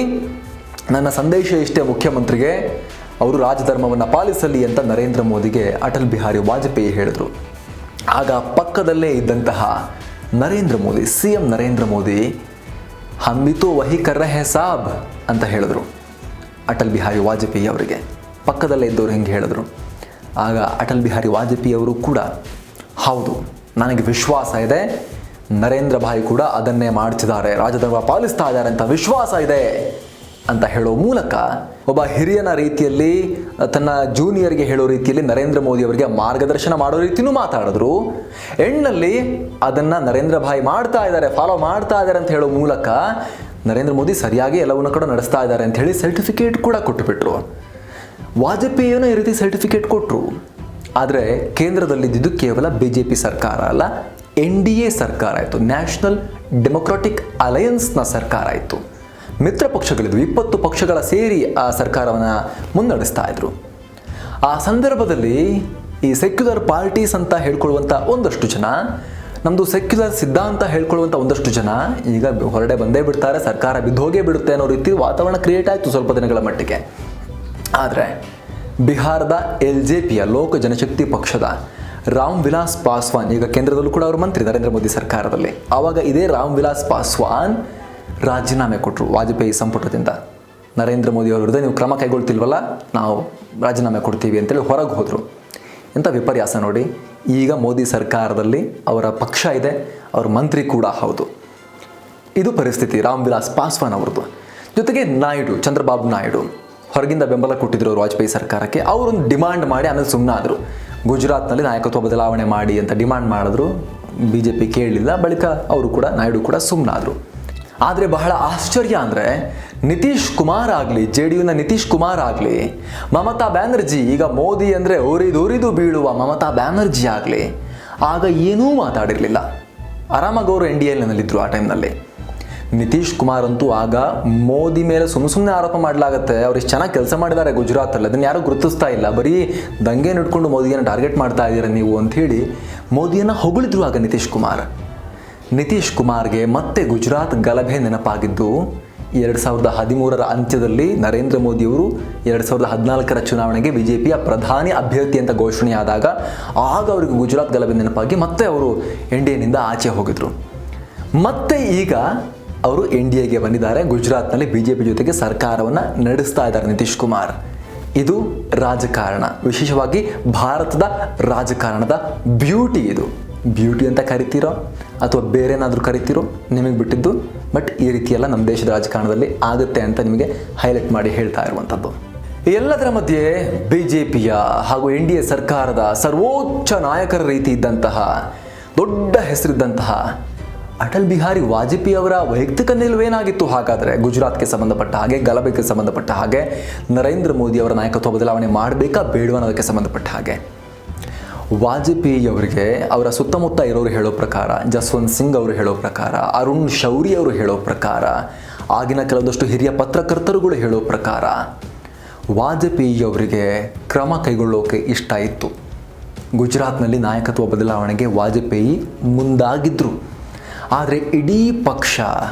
ನನ್ನ ಸಂದೇಶ ಇಷ್ಟೇ ಮುಖ್ಯಮಂತ್ರಿಗೆ, ಅವರು ರಾಜಧರ್ಮವನ್ನು ಪಾಲಿಸಲಿ ಅಂತ ನರೇಂದ್ರ ಮೋದಿಗೆ ಅಟಲ್ ಬಿಹಾರಿ ವಾಜಪೇಯಿ ಹೇಳಿದರು. ಆಗ ಪಕ್ಕದಲ್ಲೇ ಇದ್ದಂತಹ ನರೇಂದ್ರ ಮೋದಿ, CM ನರೇಂದ್ರ ಮೋದಿ, ಹಮ್ ಭಿ ತೋ ವಹಿ ಕರ್ ರಹೆ ಸಾಬ್ ಅಂತ ಹೇಳಿದ್ರು ಅಟಲ್ ಬಿಹಾರಿ ವಾಜಪೇಯಿ ಅವರಿಗೆ. ಪಕ್ಕದಲ್ಲೇ ಇದ್ದವರು ಹಿಂಗೆ ಹೇಳಿದ್ರು. ಆಗ ಅಟಲ್ ಬಿಹಾರಿ ವಾಜಪೇಯಿ ಅವರು ಕೂಡ, ಹೌದು ನನಗೆ ವಿಶ್ವಾಸ ಇದೆ, ನರೇಂದ್ರ ಭಾಯಿ ಕೂಡ ಅದನ್ನೇ ಮಾಡ್ತಿದ್ದಾರೆ, ರಾಜಧರ್ಮ ಪಾಲಿಸ್ತಾ ಇದ್ದಾರೆ ಅಂತ ವಿಶ್ವಾಸ ಇದೆ ಅಂತ ಹೇಳೋ ಮೂಲಕ ಒಬ್ಬ ಹಿರಿಯನ ರೀತಿಯಲ್ಲಿ, ತನ್ನ ಜೂನಿಯರ್ಗೆ ಹೇಳೋ ರೀತಿಯಲ್ಲಿ ನರೇಂದ್ರ ಮೋದಿ ಅವರಿಗೆ ಮಾರ್ಗದರ್ಶನ ಮಾಡೋ ರೀತಿಯೂ ಮಾತಾಡಿದ್ರು. ಎಂಡ್ನಲ್ಲಿ ಅದನ್ನು ನರೇಂದ್ರ ಭಾಯಿ ಮಾಡ್ತಾ ಇದ್ದಾರೆ, ಫಾಲೋ ಮಾಡ್ತಾ ಇದ್ದಾರೆ ಅಂತ ಹೇಳೋ ಮೂಲಕ ನರೇಂದ್ರ ಮೋದಿ ಸರಿಯಾಗಿ ಎಲ್ಲವನ್ನ ಕೂಡ ನಡೆಸ್ತಾ ಇದ್ದಾರೆ ಅಂತ ಹೇಳಿ ಸರ್ಟಿಫಿಕೇಟ್ ಕೂಡ ಕೊಟ್ಟುಬಿಟ್ರು. ವಾಜಪೇಯಿಯನ್ನು ಈ ರೀತಿ ಸರ್ಟಿಫಿಕೇಟ್ ಕೊಟ್ಟರು. ಆದರೆ ಕೇಂದ್ರದಲ್ಲಿದ್ದು ಕೇವಲ BJP ಸರ್ಕಾರ ಅಲ್ಲ, NDA ಸರ್ಕಾರ ಆಯಿತು, ನ್ಯಾಷನಲ್ ಡೆಮೊಕ್ರಾಟಿಕ್ ಅಲಯನ್ಸ್ನ ಸರ್ಕಾರ ಆಯಿತು. ಮಿತ್ರ ಪಕ್ಷಗಳಿದ್ವು, 20 ಪಕ್ಷಗಳ ಸೇರಿ ಆ ಸರ್ಕಾರವನ್ನು ಮುನ್ನಡೆಸ್ತಾ ಇದ್ರು. ಆ ಸಂದರ್ಭದಲ್ಲಿ ಈ ಸೆಕ್ಯುಲರ್ ಪಾರ್ಟೀಸ್ ಅಂತ ಹೇಳ್ಕೊಳ್ಳುವಂಥ ಒಂದಷ್ಟು ಜನ, ನಮ್ಮದು ಸೆಕ್ಯುಲರ್ ಸಿದ್ಧಾಂತ ಹೇಳ್ಕೊಳ್ಳುವಂಥ ಒಂದಷ್ಟು ಜನ ಈಗ ಹೊರಡೆ ಬಂದೇ ಬಿಡ್ತಾರೆ, ಸರ್ಕಾರ ಬಿದ್ದೋಗೇ ಬಿಡುತ್ತೆ ಅನ್ನೋ ರೀತಿ ವಾತಾವರಣ ಕ್ರಿಯೇಟ್ ಆಯಿತು ಸ್ವಲ್ಪ ದಿನಗಳ ಮಟ್ಟಿಗೆ. ಆದರೆ ಬಿಹಾರದ LJPಯ ಲೋಕ ಜನಶಕ್ತಿ ಪಕ್ಷದ ರಾಮ್ ವಿಲಾಸ್ ಪಾಸ್ವಾನ್, ಈಗ ಕೇಂದ್ರದಲ್ಲೂ ಕೂಡ ಅವರು ಮಂತ್ರಿ ನರೇಂದ್ರ ಮೋದಿ ಸರ್ಕಾರದಲ್ಲಿ, ಆವಾಗ ಇದೇ ರಾಮ್ ವಿಲಾಸ್ ಪಾಸ್ವಾನ್ ರಾಜೀನಾಮೆ ಕೊಟ್ಟರು ವಾಜಪೇಯಿ ಸಂಪುಟದಿಂದ. ನರೇಂದ್ರ ಮೋದಿ ಅವರ ವಿರುದ್ಧ ನೀವು ಕ್ರಮ ಕೈಗೊಳ್ತಿಲ್ವಲ್ಲ, ನಾವು ರಾಜೀನಾಮೆ ಕೊಡ್ತೀವಿ ಅಂತೇಳಿ ಹೊರಗೆ ಹೋದರು. ಎಂಥ ವಿಪರ್ಯಾಸ ನೋಡಿ. ಈಗ ಮೋದಿ ಸರ್ಕಾರದಲ್ಲಿ ಅವರ ಪಕ್ಷ ಇದೆ, ಅವರ ಮಂತ್ರಿ ಕೂಡ ಹೌದು. ಇದು ಪರಿಸ್ಥಿತಿ ರಾಮ್ ವಿಲಾಸ್ ಪಾಸ್ವಾನ್ ಅವ್ರದ್ದು. ಜೊತೆಗೆ ನಾಯ್ಡು, ಚಂದ್ರಬಾಬು ನಾಯ್ಡು ಹೊರಗಿಂದ ಬೆಂಬಲ ಕೊಟ್ಟಿದ್ರು ಅವರು ವಾಜಪೇಯಿ ಸರ್ಕಾರಕ್ಕೆ. ಅವರೊಂದು ಡಿಮಾಂಡ್ ಮಾಡಿ ಆಮೇಲೆ ಸುಮ್ಮನಾದರು. ಗುಜರಾತ್ನಲ್ಲಿ ನಾಯಕತ್ವ ಬದಲಾವಣೆ ಮಾಡಿ ಅಂತ ಡಿಮಾಂಡ್ ಮಾಡಿದ್ರು, BJP ಕೇಳಲಿಲ್ಲ. ಬಳಿಕ ಅವರು ಕೂಡ, ನಾಯ್ಡು ಕೂಡ ಸುಮ್ಮನಾದರು. ಆದರೆ ಬಹಳ ಆಶ್ಚರ್ಯ ಅಂದರೆ ನಿತೀಶ್ ಕುಮಾರ್ ಆಗಲಿ, JDUನ ನಿತೀಶ್ ಕುಮಾರ್ ಆಗಲಿ, ಮಮತಾ ಬ್ಯಾನರ್ಜಿ, ಈಗ ಮೋದಿ ಅಂದರೆ ಉರಿದು ಬೀಳುವ ಮಮತಾ ಬ್ಯಾನರ್ಜಿ ಆಗಲಿ, ಆಗ ಏನೂ ಮಾತಾಡಿರಲಿಲ್ಲ. ಆರಾಮಾಗಿ ಅವರು NDAನಲ್ಲಿದ್ದರು ಆ ಟೈಮ್ನಲ್ಲಿ. ನಿತೀಶ್ ಕುಮಾರ್ ಅಂತೂ ಆಗ ಮೋದಿ ಮೇಲೆ ಸುಮ್ಮನೆ ಆರೋಪ ಮಾಡಲಾಗತ್ತೆ, ಅವ್ರು ಇಷ್ಟು ಚೆನ್ನಾಗಿ ಕೆಲಸ ಮಾಡಿದ್ದಾರೆ ಗುಜರಾತಲ್ಲಿ, ಅದನ್ನು ಯಾರೂ ಗುರುತಿಸ್ತಾ ಇಲ್ಲ, ಬರೀ ದಂಗೆ ಇಟ್ಕೊಂಡು ಮೋದಿಯನ್ನು ಟಾರ್ಗೆಟ್ ಮಾಡ್ತಾ ಇದ್ದೀರ ನೀವು ಅಂಥೇಳಿ ಮೋದಿಯನ್ನು ಹೊಗಳಿದ್ರು ಆಗ ನಿತೀಶ್ ಕುಮಾರ್. ನಿತೀಶ್ ಕುಮಾರ್ಗೆ ಮತ್ತೆ ಗುಜರಾತ್ ಗಲಭೆ ನೆನಪಾಗಿದ್ದು 2013ರ ಅಂತ್ಯದಲ್ಲಿ ನರೇಂದ್ರ ಮೋದಿಯವರು 2014ರ ಚುನಾವಣೆಗೆ BJPಯ ಪ್ರಧಾನಿ ಅಭ್ಯರ್ಥಿ ಅಂತ ಘೋಷಣೆಯಾದಾಗ ಆಗ ಅವರಿಗೆ ಗುಜರಾತ್ ಗಲಭೆ ನೆನಪಾಗಿ ಮತ್ತೆ ಅವರು NDAನಿಂದ ಆಚೆ ಹೋಗಿದ್ರು. ಮತ್ತೆ ಈಗ ಅವರು NDAಗೆ ಬಂದಿದ್ದಾರೆ. ಗುಜರಾತ್ನಲ್ಲಿ BJP ಜೊತೆಗೆ ಸರ್ಕಾರವನ್ನು ನಡೆಸ್ತಾ ಇದ್ದಾರೆ ನಿತೀಶ್ ಕುಮಾರ್. ಇದು ರಾಜಕಾರಣ, ವಿಶೇಷವಾಗಿ ಭಾರತದ ರಾಜಕಾರಣದ ಬ್ಯೂಟಿ. ಇದು ಬ್ಯೂಟಿ ಅಂತ ಕರಿತೀರೋ ಅಥವಾ ಬೇರೆ ಏನಾದರೂ ಕರಿತೀರೋ ನಿಮಗೆ ಬಿಟ್ಟಿದ್ದು. ಬಟ್ ಈ ರೀತಿಯೆಲ್ಲ ನಮ್ಮ ದೇಶದ ರಾಜಕಾರಣದಲ್ಲಿ ಆಗುತ್ತೆ ಅಂತ ನಿಮಗೆ ಹೈಲೈಟ್ ಮಾಡಿ ಹೇಳ್ತಾ ಇರುವಂಥದ್ದು. ಎಲ್ಲದರ ಮಧ್ಯೆ BJPಯ ಹಾಗೂ NDA ಸರ್ಕಾರದ ಸರ್ವೋಚ್ಚ ನಾಯಕರ ರೀತಿ ಇದ್ದಂತಹ, ದೊಡ್ಡ ಹೆಸರಿದ್ದಂತಹ ಅಟಲ್ ಬಿಹಾರಿ ವಾಜಪೇಯಿ ಅವರ ವೈಯಕ್ತಿಕ ನಿಲುವೇನಾಗಿತ್ತು? ಹಾಗಾದರೆ ಗುಜರಾತ್ಗೆ ಸಂಬಂಧಪಟ್ಟ ಹಾಗೆ, ಗಲಭೆಗೆ ಸಂಬಂಧಪಟ್ಟ ಹಾಗೆ, ನರೇಂದ್ರ ಮೋದಿ ಅವರ ನಾಯಕತ್ವ ಬದಲಾವಣೆ ಮಾಡಬೇಕಾ ಬೇಡವಾ ಅನ್ನೋದಕ್ಕೆ ಸಂಬಂಧಪಟ್ಟ ಹಾಗೆ, ವಾಜಪೇಯಿ ಅವರಿಗೆ ಅವರ ಸುತ್ತಮುತ್ತ ಇರೋರು ಹೇಳೋ ಪ್ರಕಾರ, ಜಸ್ವಂತ್ ಸಿಂಗ್ ಅವರು ಹೇಳೋ ಪ್ರಕಾರ, ಅರುಣ್ ಶೌರಿ ಅವರು ಹೇಳೋ ಪ್ರಕಾರ, ಆಗಿನ ಕೆಲವೊಂದಷ್ಟು ಹಿರಿಯ ಪತ್ರಕರ್ತರುಗಳು ಹೇಳೋ ಪ್ರಕಾರ ವಾಜಪೇಯಿ ಅವರಿಗೆ ಕ್ರಮ ಕೈಗೊಳ್ಳೋಕೆ ಇಷ್ಟ ಇತ್ತು. ಗುಜರಾತ್ನಲ್ಲಿ ನಾಯಕತ್ವ ಬದಲಾವಣೆಗೆ ವಾಜಪೇಯಿ ಮುಂದಾಗಿದ್ದರು. ಆದರೆ ಇಡೀ ಪಕ್ಷ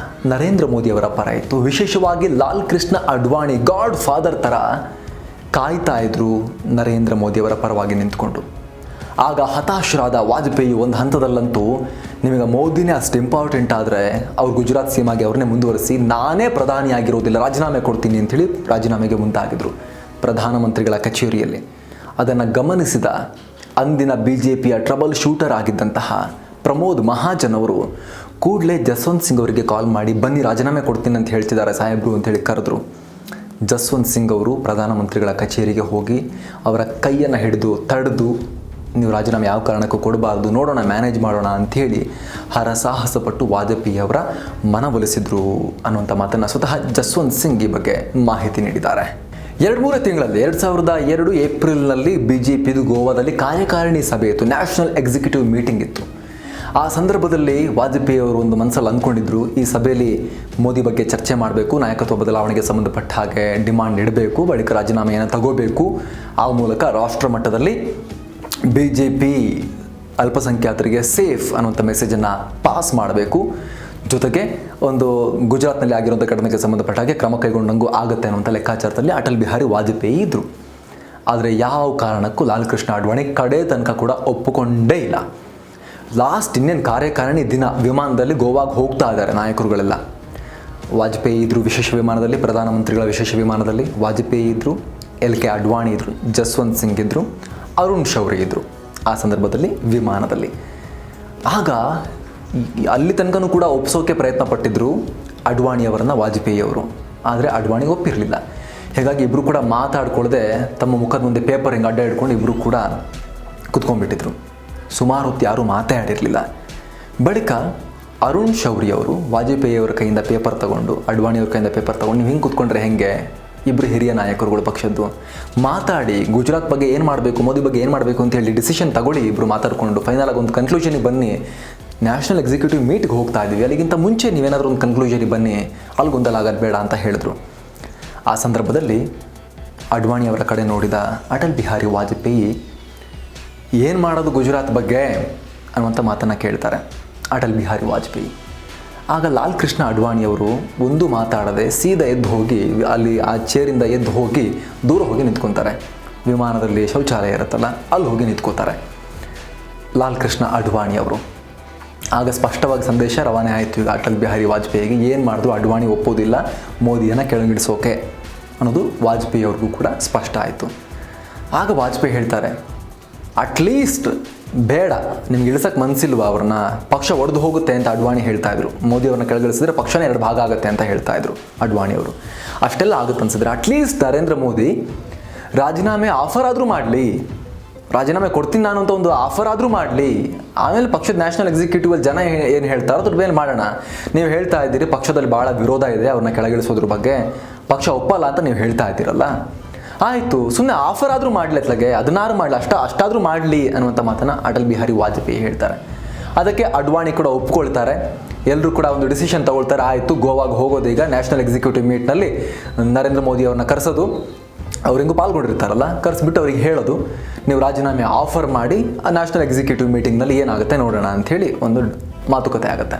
ನರೇಂದ್ರ ಮೋದಿ ಅವರ ಪರ ಇತ್ತು. ವಿಶೇಷವಾಗಿ ಲಾಲ್ ಕೃಷ್ಣ ಅಡ್ವಾಣಿ ಗಾಡ್ ಫಾದರ್ ಥರ ಕಾಯ್ತಾ ಇದ್ರು ನರೇಂದ್ರ ಮೋದಿ ಅವರ ಪರವಾಗಿ ನಿಂತ್ಕೊಂಡು. ಆಗ ಹತಾಶರಾದ ವಾಜಪೇಯಿ ಒಂದು ಹಂತದಲ್ಲಂತೂ, ನಿಮಗೆ ಮೋದಿನೇ ಅಷ್ಟು ಇಂಪಾರ್ಟೆಂಟ್ ಆದರೆ ಅವ್ರು ಗುಜರಾತ್ ಸೀಮಾಗೆ ಅವ್ರನ್ನೇ ಮುಂದುವರಿಸಿ, ನಾನೇ ಪ್ರಧಾನಿಯಾಗಿರೋದಿಲ್ಲ, ರಾಜೀನಾಮೆ ಕೊಡ್ತೀನಿ ಅಂಥೇಳಿ ರಾಜೀನಾಮೆಗೆ ಮುಂದಾಗಿದ್ದರು ಪ್ರಧಾನಮಂತ್ರಿಗಳ ಕಚೇರಿಯಲ್ಲಿ. ಅದನ್ನು ಗಮನಿಸಿದ ಅಂದಿನ BJPಯ ಟ್ರಬಲ್ ಶೂಟರ್ ಆಗಿದ್ದಂತಹ ಪ್ರಮೋದ್ ಮಹಾಜನ್ ಅವರು ಕೂಡಲೇ ಜಸ್ವಂತ್ ಸಿಂಗ್ ಅವರಿಗೆ ಕಾಲ್ ಮಾಡಿ, ಬನ್ನಿ ರಾಜೀನಾಮೆ ಕೊಡ್ತೀನಿ ಅಂತ ಹೇಳ್ತಿದ್ದಾರೆ ಸಾಹೇಬ್ರು ಅಂತೇಳಿ ಕರೆದ್ರು. ಜಸ್ವಂತ್ ಸಿಂಗ್ ಅವರು ಪ್ರಧಾನಮಂತ್ರಿಗಳ ಕಚೇರಿಗೆ ಹೋಗಿ ಅವರ ಕೈಯನ್ನು ಹಿಡಿದು ತಡೆದು, ನೀವು ರಾಜೀನಾಮೆ ಯಾವ ಕಾರಣಕ್ಕೂ ಕೊಡಬಾರ್ದು, ನೋಡೋಣ, ಮ್ಯಾನೇಜ್ ಮಾಡೋಣ ಅಂಥೇಳಿ ಹರಸಾಹಸಪಟ್ಟು ವಾಜಪೇಯಿ ಅವರ ಮನವೊಲಿಸಿದ್ರು ಅನ್ನುವಂಥ ಮಾತನ್ನು ಸ್ವತಃ ಜಸ್ವಂತ್ ಸಿಂಗ್ ಈ ಬಗ್ಗೆ ಮಾಹಿತಿ ನೀಡಿದ್ದಾರೆ. 2-3 ತಿಂಗಳಲ್ಲಿ 2002 ಏಪ್ರಿಲ್ನಲ್ಲಿ BJPದು ಗೋವಾದಲ್ಲಿ ಕಾರ್ಯಕಾರಿಣಿ ಸಭೆ ಇತ್ತು, ನ್ಯಾಷನಲ್ ಎಕ್ಸಿಕ್ಯೂಟಿವ್ ಮೀಟಿಂಗ್ ಇತ್ತು. ಆ ಸಂದರ್ಭದಲ್ಲಿ ವಾಜಪೇಯಿ ಅವರು ಒಂದು ಮನಸ್ಸಲ್ಲಿ ಅಂದ್ಕೊಂಡಿದ್ರು, ಈ ಸಭೆಯಲ್ಲಿ ಮೋದಿ ಬಗ್ಗೆ ಚರ್ಚೆ ಮಾಡಬೇಕು, ನಾಯಕತ್ವ ಬದಲಾವಣೆಗೆ ಸಂಬಂಧಪಟ್ಟ ಹಾಗೆ ಡಿಮಾಂಡ್ ಇಡಬೇಕು, ಬಳಿಕ ರಾಜೀನಾಮೆಯನ್ನು ತಗೋಬೇಕು, ಆ ಮೂಲಕ ರಾಷ್ಟ್ರ ಮಟ್ಟದಲ್ಲಿ BJP ಅಲ್ಪಸಂಖ್ಯಾತರಿಗೆ ಸೇಫ್ ಅನ್ನುವಂಥ ಮೆಸೇಜನ್ನು ಪಾಸ್ ಮಾಡಬೇಕು, ಜೊತೆಗೆ ಒಂದು ಗುಜರಾತ್ನಲ್ಲಿ ಆಗಿರುವಂಥ ಘಟನೆಗೆ ಸಂಬಂಧಪಟ್ಟ ಹಾಗೆ ಕ್ರಮ ಕೈಗೊಂಡಂಗೂ ಆಗುತ್ತೆ ಅನ್ನುವಂಥ ಲೆಕ್ಕಾಚಾರದಲ್ಲಿ ಅಟಲ್ ಬಿಹಾರಿ ವಾಜಪೇಯಿ ಇದ್ದರು. ಆದರೆ ಯಾವ ಕಾರಣಕ್ಕೂ ಲಾಲ್ ಕೃಷ್ಣ ಅಡ್ವಾಣಿ ಕಡೆ ತನಕ ಕೂಡ ಒಪ್ಪಿಕೊಂಡೇ ಇಲ್ಲ. ಲಾಸ್ಟ್ ಇನ್ನೇನು ಕಾರ್ಯಕಾರಿಣಿ ದಿನ ವಿಮಾನದಲ್ಲಿ ಗೋವಾಗೆ ಹೋಗ್ತಾ ಇದ್ದಾರೆ ನಾಯಕರುಗಳೆಲ್ಲ. ವಾಜಪೇಯಿ ಇದ್ದರು ವಿಶೇಷ ವಿಮಾನದಲ್ಲಿ, ಪ್ರಧಾನಮಂತ್ರಿಗಳ ವಿಶೇಷ ವಿಮಾನದಲ್ಲಿ ವಾಜಪೇಯಿ ಇದ್ದರು, LK ಅಡ್ವಾಣಿ ಇದ್ದರು, ಜಸ್ವಂತ್ ಸಿಂಗ್ ಇದ್ದರು, ಅರುಣ್ ಶೌರಿ ಇದ್ದರು ಆ ಸಂದರ್ಭದಲ್ಲಿ ವಿಮಾನದಲ್ಲಿ. ಆಗ ಅಲ್ಲಿ ತನಕನೂ ಕೂಡ ಒಪ್ಪಿಸೋಕೆ ಪ್ರಯತ್ನ ಪಟ್ಟಿದ್ದರು ಅಡ್ವಾಣಿಯವರನ್ನು ವಾಜಪೇಯಿಯವರು. ಆದರೆ ಅಡ್ವಾಣಿ ಒಪ್ಪಿರಲಿಲ್ಲ. ಹೀಗಾಗಿ ಇಬ್ಬರು ಕೂಡ ಮಾತಾಡ್ಕೊಳ್ಳದೆ ತಮ್ಮ ಮುಖದ ಮುಂದೆ ಪೇಪರ್ ಹಿಂಗೆ ಅಡ್ಡ ಹಿಡ್ಕೊಂಡು ಇಬ್ಬರು ಕೂಡ ಕುತ್ಕೊಂಡ್ಬಿಟ್ಟಿದ್ರು. ಸುಮಾರು ಹೊತ್ತು ಯಾರೂ ಮಾತಾಡಿರಲಿಲ್ಲ. ಬಳಿಕ ಅರುಣ್ ಶೌರಿ ಅವರು ವಾಜಪೇಯಿಯವರ ಕೈಯಿಂದ ಪೇಪರ್ ತಗೊಂಡು, ಅಡ್ವಾಣಿಯವ್ರ ಕೈಯಿಂದ ಪೇಪರ್ ತಗೊಂಡು, ನೀವು ಹಿಂಗೆ ಕೂತ್ಕೊಂಡ್ರೆ ಹೆಂಗೆ, ಇಬ್ಬರು ಹಿರಿಯ ನಾಯಕರುಗಳು ಪಕ್ಷದ್ದು, ಮಾತಾಡಿ ಗುಜರಾತ್ ಬಗ್ಗೆ ಏನು ಮಾಡಬೇಕು, ಮೋದಿ ಬಗ್ಗೆ ಏನು ಮಾಡಬೇಕು ಅಂತ ಹೇಳಿ ಡಿಸಿಷನ್ ತಗೊಳ್ಳಿ, ಇಬ್ಬರು ಮಾತಾಡಿಕೊಂಡು ಫೈನಲ್ ಆಗಿ ಒಂದು ಕನ್ಕ್ಲೂಷನಿಗೆ ಬನ್ನಿ, ನ್ಯಾಷನಲ್ ಎಕ್ಸಿಕ್ಯೂಟಿವ್ ಮೀಟ್ಗೆ ಹೋಗ್ತಾ ಇದ್ದೀವಿ, ಅಲ್ಲಿಗಿಂತ ಮುಂಚೆ ನೀವೇನಾದರೂ ಒಂದು ಕನ್ಕ್ಲೂಷನಿಗೆ ಬನ್ನಿ, ಅಲ್ಲಿ ಗೊಂದಲ ಆಗೋದು ಬೇಡ ಅಂತ ಹೇಳಿದ್ರು. ಆ ಸಂದರ್ಭದಲ್ಲಿ ಅಡ್ವಾಣಿಯವರ ಕಡೆ ನೋಡಿದ ಅಟಲ್ ಬಿಹಾರಿ ವಾಜಪೇಯಿ, ಏನು ಮಾಡೋದು ಗುಜರಾತ್ ಬಗ್ಗೆ ಅನ್ನುವಂಥ ಮಾತನ್ನು ಕೇಳ್ತಾರೆ ಅಟಲ್ ಬಿಹಾರಿ ವಾಜಪೇಯಿ. ಆಗ ಲಾಲ್ ಕೃಷ್ಣ ಅಡ್ವಾಣಿಯವರು ಒಂದು ಮಾತಾಡದೆ ಸೀದಾ ಎದ್ದು ಹೋಗಿ, ಅಲ್ಲಿ ಆ ಚೇರಿಂದ ಎದ್ದು ಹೋಗಿ ದೂರ ಹೋಗಿ ನಿಂತ್ಕೊತಾರೆ. ವಿಮಾನದಲ್ಲಿ ಶೌಚಾಲಯ ಇರುತ್ತಲ್ಲ, ಅಲ್ಲಿ ಹೋಗಿ ನಿಂತ್ಕೋತಾರೆ ಲಾಲ್ ಕೃಷ್ಣ ಅಡ್ವಾಣಿಯವರು. ಆಗ ಸ್ಪಷ್ಟವಾಗಿ ಸಂದೇಶ ರವಾನೆ ಆಯಿತು ಈಗ ಅಟಲ್ ಬಿಹಾರಿ ವಾಜಪೇಯಿಗೆ, ಏನು ಮಾಡಿದ್ರು ಅಡ್ವಾಣಿ ಒಪ್ಪೋದಿಲ್ಲ, ಮೋದಿಯನ್ನು ಕೆಳಗಿಳಿಸೋಕೆ ಅನ್ನೋದು ವಾಜಪೇಯಿ ಅವ್ರಿಗೂ ಕೂಡ ಸ್ಪಷ್ಟ ಆಯಿತು. ಆಗ ವಾಜಪೇಯಿ ಹೇಳ್ತಾರೆ, ಅಟ್ಲೀಸ್ಟ್ ಬೇಡ, ನಿಮ್ಗೆ ಇಳಿಸೋಕ್ಕೆ ಮನಸ್ಸಿಲ್ವಾ ಅವ್ರನ್ನ, ಪಕ್ಷ ಒಡೆದು ಹೋಗುತ್ತೆ ಅಂತ ಅಡ್ವಾಣಿ ಹೇಳ್ತಾ ಇದ್ರು. ಮೋದಿ ಅವ್ರನ್ನ ಕೆಳಗಿಳಿಸಿದ್ರೆ ಪಕ್ಷನೇ 2 ಭಾಗ ಆಗುತ್ತೆ ಅಂತ ಹೇಳ್ತಾ ಇದ್ರು ಅಡ್ವಾಣಿಯವರು. ಅಷ್ಟೆಲ್ಲ ಆಗುತ್ತೆ ಅನ್ಸಿದ್ರೆ ಅಟ್ಲೀಸ್ಟ್ ನರೇಂದ್ರ ಮೋದಿ ರಾಜೀನಾಮೆ ಆಫರ್ ಆದರೂ ಮಾಡಲಿ, ರಾಜೀನಾಮೆ ಕೊಡ್ತೀನಿ ನಾನು ಅಂತ ಒಂದು ಆಫರ್ ಆದರೂ ಮಾಡಲಿ, ಆಮೇಲೆ ಪಕ್ಷದ ನ್ಯಾಷನಲ್ ಎಕ್ಸಿಕ್ಯೂಟಿವಲ್ಲಿ ಜನ ಏನು ಹೇಳ್ತಾರೋ ಅದ್ರ ಮೇಲೆ ಮಾಡೋಣ. ನೀವು ಹೇಳ್ತಾ ಇದ್ದೀರಿ ಪಕ್ಷದಲ್ಲಿ ಭಾಳ ವಿರೋಧ ಇದೆ ಅವ್ರನ್ನ ಕೆಳಗಿಳಿಸೋದ್ರ ಬಗ್ಗೆ, ಪಕ್ಷ ಒಪ್ಪಲ್ಲ ಅಂತ ನೀವು ಹೇಳ್ತಾ ಇದ್ದೀರಲ್ಲ, ಆಯಿತು ಸುಮ್ಮನೆ ಆಫರ್ ಆದರೂ ಮಾಡಲಿ, ಅತ್ಲಾಗೆ ಅದನ್ನಾರು ಮಾಡಲಿ, ಅಷ್ಟಾದರೂ ಮಾಡಲಿ ಅನ್ನುವಂಥ ಮಾತನ್ನು ಅಟಲ್ ಬಿಹಾರಿ ವಾಜಪೇಯಿ ಹೇಳ್ತಾರೆ. ಅದಕ್ಕೆ ಅಡ್ವಾಣಿ ಕೂಡ ಒಪ್ಕೊಳ್ತಾರೆ. ಎಲ್ಲರೂ ಕೂಡ ಒಂದು ಡಿಸಿಷನ್ ತಗೊಳ್ತಾರೆ, ಆಯಿತು ಗೋವಾಗೆ ಹೋಗೋದೀಗ, ನ್ಯಾಷನಲ್ ಎಕ್ಸಿಕ್ಯೂಟಿವ್ ಮೀಟ್ನಲ್ಲಿ ನರೇಂದ್ರ ಮೋದಿ ಅವ್ರನ್ನ ಕರೆಸೋದು, ಅವ್ರಿಂಗೂ ಪಾಲ್ಗೊಂಡಿರ್ತಾರಲ್ಲ, ಕರೆಸ್ಬಿಟ್ಟು ಅವ್ರಿಗೆ ಹೇಳೋದು, ನೀವು ರಾಜೀನಾಮೆ ಆಫರ್ ಮಾಡಿ ಆ ನ್ಯಾಷನಲ್ ಎಕ್ಸಿಕ್ಯೂಟಿವ್ ಮೀಟಿಂಗ್ನಲ್ಲಿ ಏನಾಗುತ್ತೆ ನೋಡೋಣ ಅಂಥೇಳಿ ಒಂದು ಮಾತುಕತೆ ಆಗುತ್ತೆ.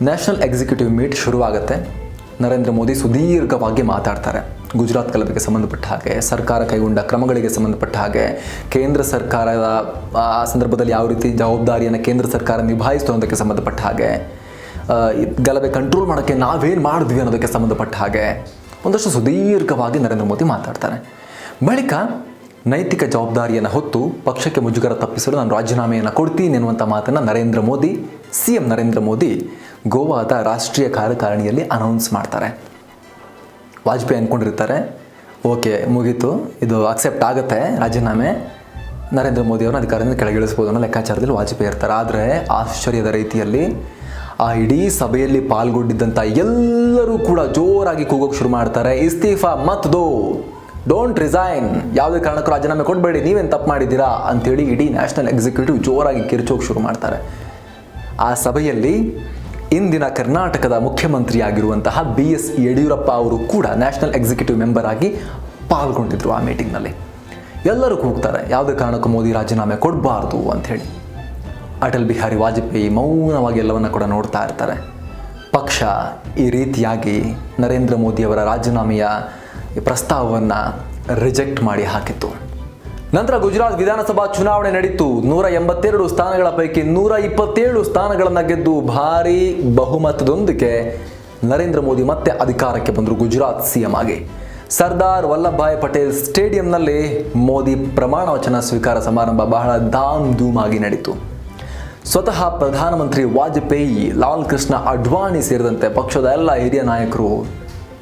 ನ್ಯಾಷನಲ್ ಎಕ್ಸಿಕ್ಯೂಟಿವ್ ಮೀಟ್ ಶುರುವಾಗುತ್ತೆ. ನರೇಂದ್ರ ಮೋದಿ ಸುದೀರ್ಘವಾಗಿ ಮಾತಾಡ್ತಾರೆ ಗುಜರಾತ್ ಗಲಭೆಗೆ ಸಂಬಂಧಪಟ್ಟ ಹಾಗೆ, ಸರ್ಕಾರ ಕೈಗೊಂಡ ಕ್ರಮಗಳಿಗೆ ಸಂಬಂಧಪಟ್ಟ ಹಾಗೆ, ಕೇಂದ್ರ ಸರ್ಕಾರದ ಆ ಸಂದರ್ಭದಲ್ಲಿ ಯಾವ ರೀತಿ ಜವಾಬ್ದಾರಿಯನ್ನು ಕೇಂದ್ರ ಸರ್ಕಾರ ನಿಭಾಯಿಸ್ತು ಅನ್ನೋದಕ್ಕೆ ಸಂಬಂಧಪಟ್ಟ ಹಾಗೆ, ಗಲಭೆ ಕಂಟ್ರೋಲ್ ಮಾಡೋಕ್ಕೆ ನಾವೇನು ಮಾಡಿದ್ವಿ ಅನ್ನೋದಕ್ಕೆ ಸಂಬಂಧಪಟ್ಟ ಹಾಗೆ ಒಂದಷ್ಟು ಸುದೀರ್ಘವಾಗಿ ನರೇಂದ್ರ ಮೋದಿ ಮಾತಾಡ್ತಾರೆ. ಬಳಿಕ ನೈತಿಕ ಜವಾಬ್ದಾರಿಯನ್ನು ಹೊತ್ತು ಪಕ್ಷಕ್ಕೆ ಮುಜುಗರ ತಪ್ಪಿಸಲು ನಾನು ರಾಜೀನಾಮೆಯನ್ನು ಕೊಡ್ತೀನಿ ಎನ್ನುವಂಥ ಮಾತನ್ನು ಸಿಎಂ ನರೇಂದ್ರ ಮೋದಿ ಗೋವಾದ ರಾಷ್ಟ್ರೀಯ ಕಾರ್ಯಕಾರಿಣಿಯಲ್ಲಿ ಅನೌನ್ಸ್ ಮಾಡ್ತಾರೆ. ವಾಜಪೇಯಿ ಅಂದ್ಕೊಂಡಿರ್ತಾರೆ, ಓಕೆ ಮುಗೀತು, ಇದು ಅಕ್ಸೆಪ್ಟ್ ಆಗುತ್ತೆ ರಾಜೀನಾಮೆ, ನರೇಂದ್ರ ಮೋದಿ ಅವರನ್ನು ಅಧಿಕಾರದಿಂದ ಕೆಳಗಿಳಿಸ್ಬೋದು ಅನ್ನೋ ಲೆಕ್ಕಾಚಾರದಲ್ಲಿ ವಾಜಪೇಯಿ ಇರ್ತಾರೆ. ಆದರೆ ಆಶ್ಚರ್ಯದ ರೀತಿಯಲ್ಲಿ ಆ ಇಡೀ ಸಭೆಯಲ್ಲಿ ಪಾಲ್ಗೊಂಡಿದ್ದಂಥ ಎಲ್ಲರೂ ಕೂಡ ಜೋರಾಗಿ ಕೂಗೋಕೆ ಶುರು ಮಾಡ್ತಾರೆ, ಇಸ್ತೀಫಾ ಮತ್ ದೋ, ಡೋಂಟ್ ರಿಸೈನ್, ಯಾವುದೇ ಕಾರಣಕ್ಕೂ ರಾಜೀನಾಮೆ ಕೊಡಬೇಡಿ, ನೀವೇನು ತಪ್ಪು ಮಾಡಿದ್ದೀರಾ ಅಂತೇಳಿ ಇಡೀ ನ್ಯಾಷನಲ್ ಎಕ್ಸಿಕ್ಯೂಟಿವ್ ಜೋರಾಗಿ ಕಿರ್ಚೋಕೆ ಶುರು ಮಾಡ್ತಾರೆ. ಆ ಸಭೆಯಲ್ಲಿ ಇಂದಿನ ಕರ್ನಾಟಕದ ಮುಖ್ಯಮಂತ್ರಿಯಾಗಿರುವಂತಹ BS ಯಡಿಯೂರಪ್ಪ ಅವರು ಕೂಡ ನ್ಯಾಷನಲ್ ಎಕ್ಸಿಕ್ಯೂಟಿವ್ ಮೆಂಬರ್ ಆಗಿ ಪಾಲ್ಗೊಂಡಿದ್ರು. ಆ ಮೀಟಿಂಗ್ನಲ್ಲಿ ಎಲ್ಲರೂ ಕೂಗ್ತಾರೆ, ಯಾವುದೇ ಕಾರಣಕ್ಕೂ ಮೋದಿ ರಾಜೀನಾಮೆ ಕೊಡಬಾರ್ದು ಅಂಥೇಳಿ. ಅಟಲ್ ಬಿಹಾರಿ ವಾಜಪೇಯಿ ಮೌನವಾಗಿ ಎಲ್ಲವನ್ನ ಕೂಡ ನೋಡ್ತಾ ಇರ್ತಾರೆ. ಪಕ್ಷ ಈ ರೀತಿಯಾಗಿ ನರೇಂದ್ರ ಮೋದಿಯವರ ರಾಜೀನಾಮೆಯ ಪ್ರಸ್ತಾವವನ್ನು ರಿಜೆಕ್ಟ್ ಮಾಡಿ ಹಾಕಿತ್ತು. ನಂತರ ಗುಜರಾತ್ ವಿಧಾನಸಭಾ ಚುನಾವಣೆ ನಡೀತು. 182 ಸ್ಥಾನಗಳ ಪೈಕಿ 127 ಸ್ಥಾನಗಳನ್ನು ಗೆದ್ದು ಭಾರೀ ಬಹುಮತದೊಂದಿಗೆ ನರೇಂದ್ರ ಮೋದಿ ಮತ್ತೆ ಅಧಿಕಾರಕ್ಕೆ ಬಂದರು ಗುಜರಾತ್ CM ಆಗಿ. ಸರ್ದಾರ್ ವಲ್ಲಭಭಾಯ್ ಪಟೇಲ್ ಸ್ಟೇಡಿಯಂನಲ್ಲಿ ಮೋದಿ ಪ್ರಮಾಣ ವಚನ ಸ್ವೀಕಾರ ಸಮಾರಂಭ ಬಹಳ ಧಾಮ್ ಧೂಮ್ ಆಗಿ ನಡೀತು. ಸ್ವತಃ ಪ್ರಧಾನಮಂತ್ರಿ ವಾಜಪೇಯಿ, ಲಾಲ್ ಕೃಷ್ಣ ಅಡ್ವಾಣಿ ಸೇರಿದಂತೆ ಪಕ್ಷದ ಎಲ್ಲ ಹಿರಿಯ ನಾಯಕರು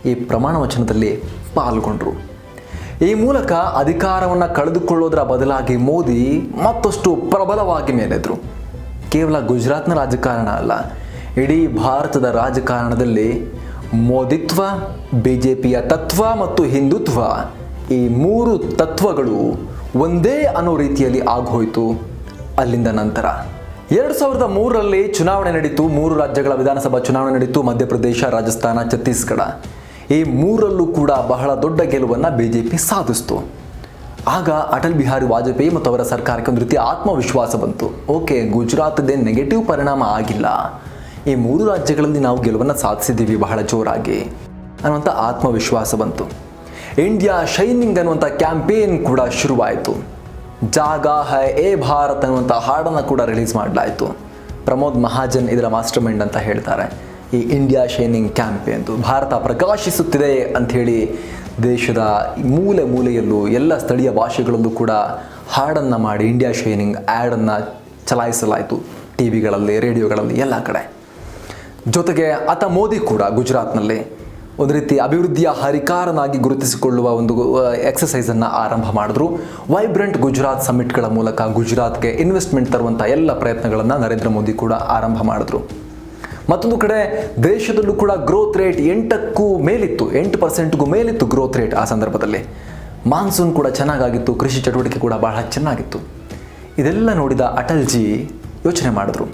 ಈ ಪ್ರಮಾಣ ವಚನದಲ್ಲಿ ಪಾಲ್ಗೊಂಡರು. ಈ ಮೂಲಕ ಅಧಿಕಾರವನ್ನು ಕಳೆದುಕೊಳ್ಳೋದರ ಬದಲಾಗಿ ಮೋದಿ ಮತ್ತಷ್ಟು ಪ್ರಬಲವಾಗಿ ಮೇಲೆದ್ರು. ಕೇವಲ ಗುಜರಾತ್ನ ರಾಜಕಾರಣ ಅಲ್ಲ, ಇಡೀ ಭಾರತದ ರಾಜಕಾರಣದಲ್ಲಿ ಮೋದಿತ್ವ, BJPಯ ತತ್ವ ಮತ್ತು ಹಿಂದುತ್ವ, ಈ 3 ತತ್ವಗಳು ಒಂದೇ ಅನ್ನೋ ರೀತಿಯಲ್ಲಿ ಆಗೋಯ್ತು. ಅಲ್ಲಿಂದ ನಂತರ 2003ರಲ್ಲಿ ಚುನಾವಣೆ ನಡೀತು. 3 ರಾಜ್ಯಗಳ ವಿಧಾನಸಭಾ ಚುನಾವಣೆ ನಡೀತು, ಮಧ್ಯಪ್ರದೇಶ, ರಾಜಸ್ಥಾನ, ಛತ್ತೀಸ್ಗಢ. ಈ 3ರಲ್ಲೂ ಕೂಡ ಬಹಳ ದೊಡ್ಡ ಗೆಲುವನ್ನು BJP ಸಾಧಿಸಿತು. ಆಗ ಅಟಲ್ ಬಿಹಾರಿ ವಾಜಪೇಯಿ ಮತ್ತು ಅವರ ಸರ್ಕಾರಕ್ಕೆ ಒಂದು ರೀತಿಯ ಆತ್ಮವಿಶ್ವಾಸ ಬಂತು. ಓಕೆ, ಗುಜರಾತ್ದೇ ನೆಗೆಟಿವ್ ಪರಿಣಾಮ ಆಗಿಲ್ಲ, ಈ 3 ರಾಜ್ಯಗಳಲ್ಲಿ ನಾವು ಗೆಲುವನ್ನು ಸಾಧಿಸಿದ್ದೀವಿ ಬಹಳ ಜೋರಾಗಿ ಅನ್ನುವಂಥ ಆತ್ಮವಿಶ್ವಾಸ ಬಂತು. ಇಂಡಿಯಾ ಶೈನಿಂಗ್ ಅನ್ನುವಂಥ ಕ್ಯಾಂಪೇನ್ ಕೂಡ ಶುರುವಾಯಿತು. ಜಾಗಾ ಹೈ ಏ ಭಾರತ್ ಅನ್ನುವಂಥ ಹಾಡನ್ನು ಕೂಡ ರಿಲೀಸ್ ಮಾಡಲಾಯಿತು. ಪ್ರಮೋದ್ ಮಹಾಜನ್ ಇದರ ಮಾಸ್ಟರ್ ಮೈಂಡ್ ಅಂತ ಹೇಳ್ತಾರೆ. ಈ ಇಂಡಿಯಾ ಶೈನಿಂಗ್ ಕ್ಯಾಂಪೇನ್, ಭಾರತ ಪ್ರಕಾಶಿಸುತ್ತಿದೆ ಅಂಥೇಳಿ ದೇಶದ ಮೂಲೆ ಮೂಲೆಯಲ್ಲೂ ಎಲ್ಲ ಸ್ಥಳೀಯ ಭಾಷೆಗಳಲ್ಲೂ ಕೂಡ ಹಾಡನ್ನು ಮಾಡಿ ಇಂಡಿಯಾ ಶೈನಿಂಗ್ ಆ್ಯಡನ್ನು ಚಲಾಯಿಸಲಾಯಿತು. TVಗಳಲ್ಲಿ, ರೇಡಿಯೋಗಳಲ್ಲಿ, ಎಲ್ಲ ಕಡೆ. ಜೊತೆಗೆ ಆತ ಮೋದಿ ಕೂಡ ಗುಜರಾತ್ನಲ್ಲಿ ಒಂದು ರೀತಿ ಅಭಿವೃದ್ಧಿಯ ಹರಿಕಾರನಾಗಿ ಗುರುತಿಸಿಕೊಳ್ಳುವ ಒಂದು ಎಕ್ಸಸೈಸನ್ನು ಆರಂಭ ಮಾಡಿದ್ರು. ವೈಬ್ರೆಂಟ್ ಗುಜರಾತ್ ಸಮಿಟ್ಗಳ ಮೂಲಕ ಗುಜರಾತ್ಗೆ ಇನ್ವೆಸ್ಟ್ಮೆಂಟ್ ತರುವಂಥ ಎಲ್ಲ ಪ್ರಯತ್ನಗಳನ್ನು ನರೇಂದ್ರ ಮೋದಿ ಕೂಡ ಆರಂಭ ಮಾಡಿದ್ರು. ಮತ್ತೊಂದು ಕಡೆ ದೇಶದಲ್ಲೂ ಕೂಡ ಗ್ರೋತ್ ರೇಟ್ 8ಕ್ಕೂ ಮೇಲಿತ್ತು, 8%ಗೂ ಮೇಲಿತ್ತು ಗ್ರೋತ್ ರೇಟ್. ಆ ಸಂದರ್ಭದಲ್ಲಿ ಮಾನ್ಸೂನ್ ಕೂಡ ಚೆನ್ನಾಗಾಗಿತ್ತು, ಕೃಷಿ ಚಟುವಟಿಕೆ ಕೂಡ ಬಹಳ ಚೆನ್ನಾಗಿತ್ತು. ಇದೆಲ್ಲ ನೋಡಿದ ಅಟಲ್ಜಿ ಯೋಚನೆ ಮಾಡಿದ್ರು.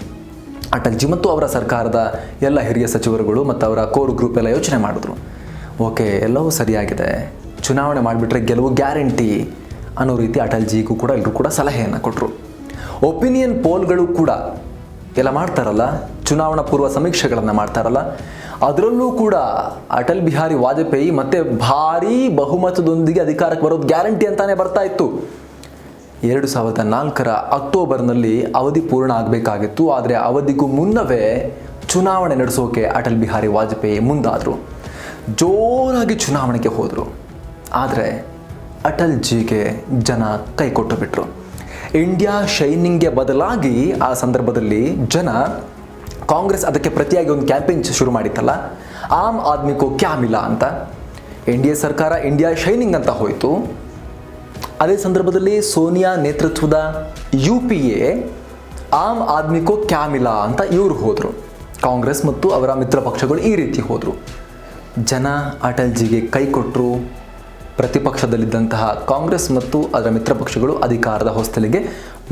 ಅಟಲ್ಜಿ ಮತ್ತು ಅವರ ಸರ್ಕಾರದ ಎಲ್ಲ ಹಿರಿಯ ಸಚಿವರುಗಳು ಮತ್ತು ಅವರ ಕೋರ್ ಗ್ರೂಪ್ ಎಲ್ಲ ಯೋಚನೆ ಮಾಡಿದ್ರು. ಓಕೆ, ಎಲ್ಲವೂ ಸರಿಯಾಗಿದೆ, ಚುನಾವಣೆ ಮಾಡಿಬಿಟ್ರೆ ಗೆಲುವು ಗ್ಯಾರಂಟಿ ಅನ್ನೋ ರೀತಿ ಅಟಲ್ಜಿಗೂ ಕೂಡ ಎಲ್ಲರೂ ಕೂಡ ಸಲಹೆಯನ್ನು ಕೊಟ್ಟರು. ಒಪಿನಿಯನ್ ಪೋಲ್ಗಳು ಕೂಡ ಎಲ್ಲ ಮಾಡ್ತಾರಲ್ಲ, ಚುನಾವಣಾ ಪೂರ್ವ ಸಮೀಕ್ಷೆಗಳನ್ನು ಮಾಡ್ತಾರಲ್ಲ, ಅದರಲ್ಲೂ ಕೂಡ ಅಟಲ್ ಬಿಹಾರಿ ವಾಜಪೇಯಿ ಮತ್ತೆ ಭಾರೀ ಬಹುಮತದೊಂದಿಗೆ ಅಧಿಕಾರಕ್ಕೆ ಬರೋದು ಗ್ಯಾರಂಟಿ ಅಂತಾನೆ ಬರ್ತಾ ಇತ್ತು. 2004ರ ಅಕ್ಟೋಬರ್ನಲ್ಲಿ ಅವಧಿ ಪೂರ್ಣ ಆಗಬೇಕಾಗಿತ್ತು. ಆದರೆ ಅವಧಿಗೂ ಮುನ್ನವೇ ಚುನಾವಣೆ ನಡೆಸೋಕೆ ಅಟಲ್ ಬಿಹಾರಿ ವಾಜಪೇಯಿ ಮುಂದಾದರು. ಜೋರಾಗಿ ಚುನಾವಣೆಗೆ ಹೋದರು. ಆದರೆ ಅಟಲ್ಜಿಗೆ ಜನ ಕೈ ಕೊಟ್ಟು ಬಿಟ್ಟರು. ಇಂಡಿಯಾ ಶೈನಿಂಗ್ಗೆ ಬದಲಾಗಿ ಆ ಸಂದರ್ಭದಲ್ಲಿ ಜನ, ಕಾಂಗ್ರೆಸ್ ಅದಕ್ಕೆ ಪ್ರತಿಯಾಗಿ ಒಂದು ಕ್ಯಾಂಪೇನ್ ಶುರು ಮಾಡಿತ್ತಲ್ಲ, ಆಮ್ ಆದ್ಮಿ ಕೋ ಕ್ಯಾ ಮಿಲಾ ಅಂತ. NDA ಸರ್ಕಾರ ಇಂಡಿಯಾ ಶೈನಿಂಗ್ ಅಂತ ಹೋಯಿತು. ಅದೇ ಸಂದರ್ಭದಲ್ಲಿ ಸೋನಿಯಾ ನೇತೃತ್ವದ UPA ಆಮ್ ಆದ್ಮಿ ಕೋ ಕ್ಯಾ ಮಿಲಾ ಅಂತ ಇವರು ಹೋದರು. ಕಾಂಗ್ರೆಸ್ ಮತ್ತು ಅವರ ಮಿತ್ರ ಪಕ್ಷಗಳು ಈ ರೀತಿ ಹೋದರು. ಜನ ಅಟಲ್ಜಿಗೆ ಕೈ ಕೊಟ್ಟರು. ಪ್ರತಿಪಕ್ಷದಲ್ಲಿದ್ದಂತಹ ಕಾಂಗ್ರೆಸ್ ಮತ್ತು ಅದರ ಮಿತ್ರ ಪಕ್ಷಗಳು ಅಧಿಕಾರದ ಹೊಸ್ತಲಿಗೆ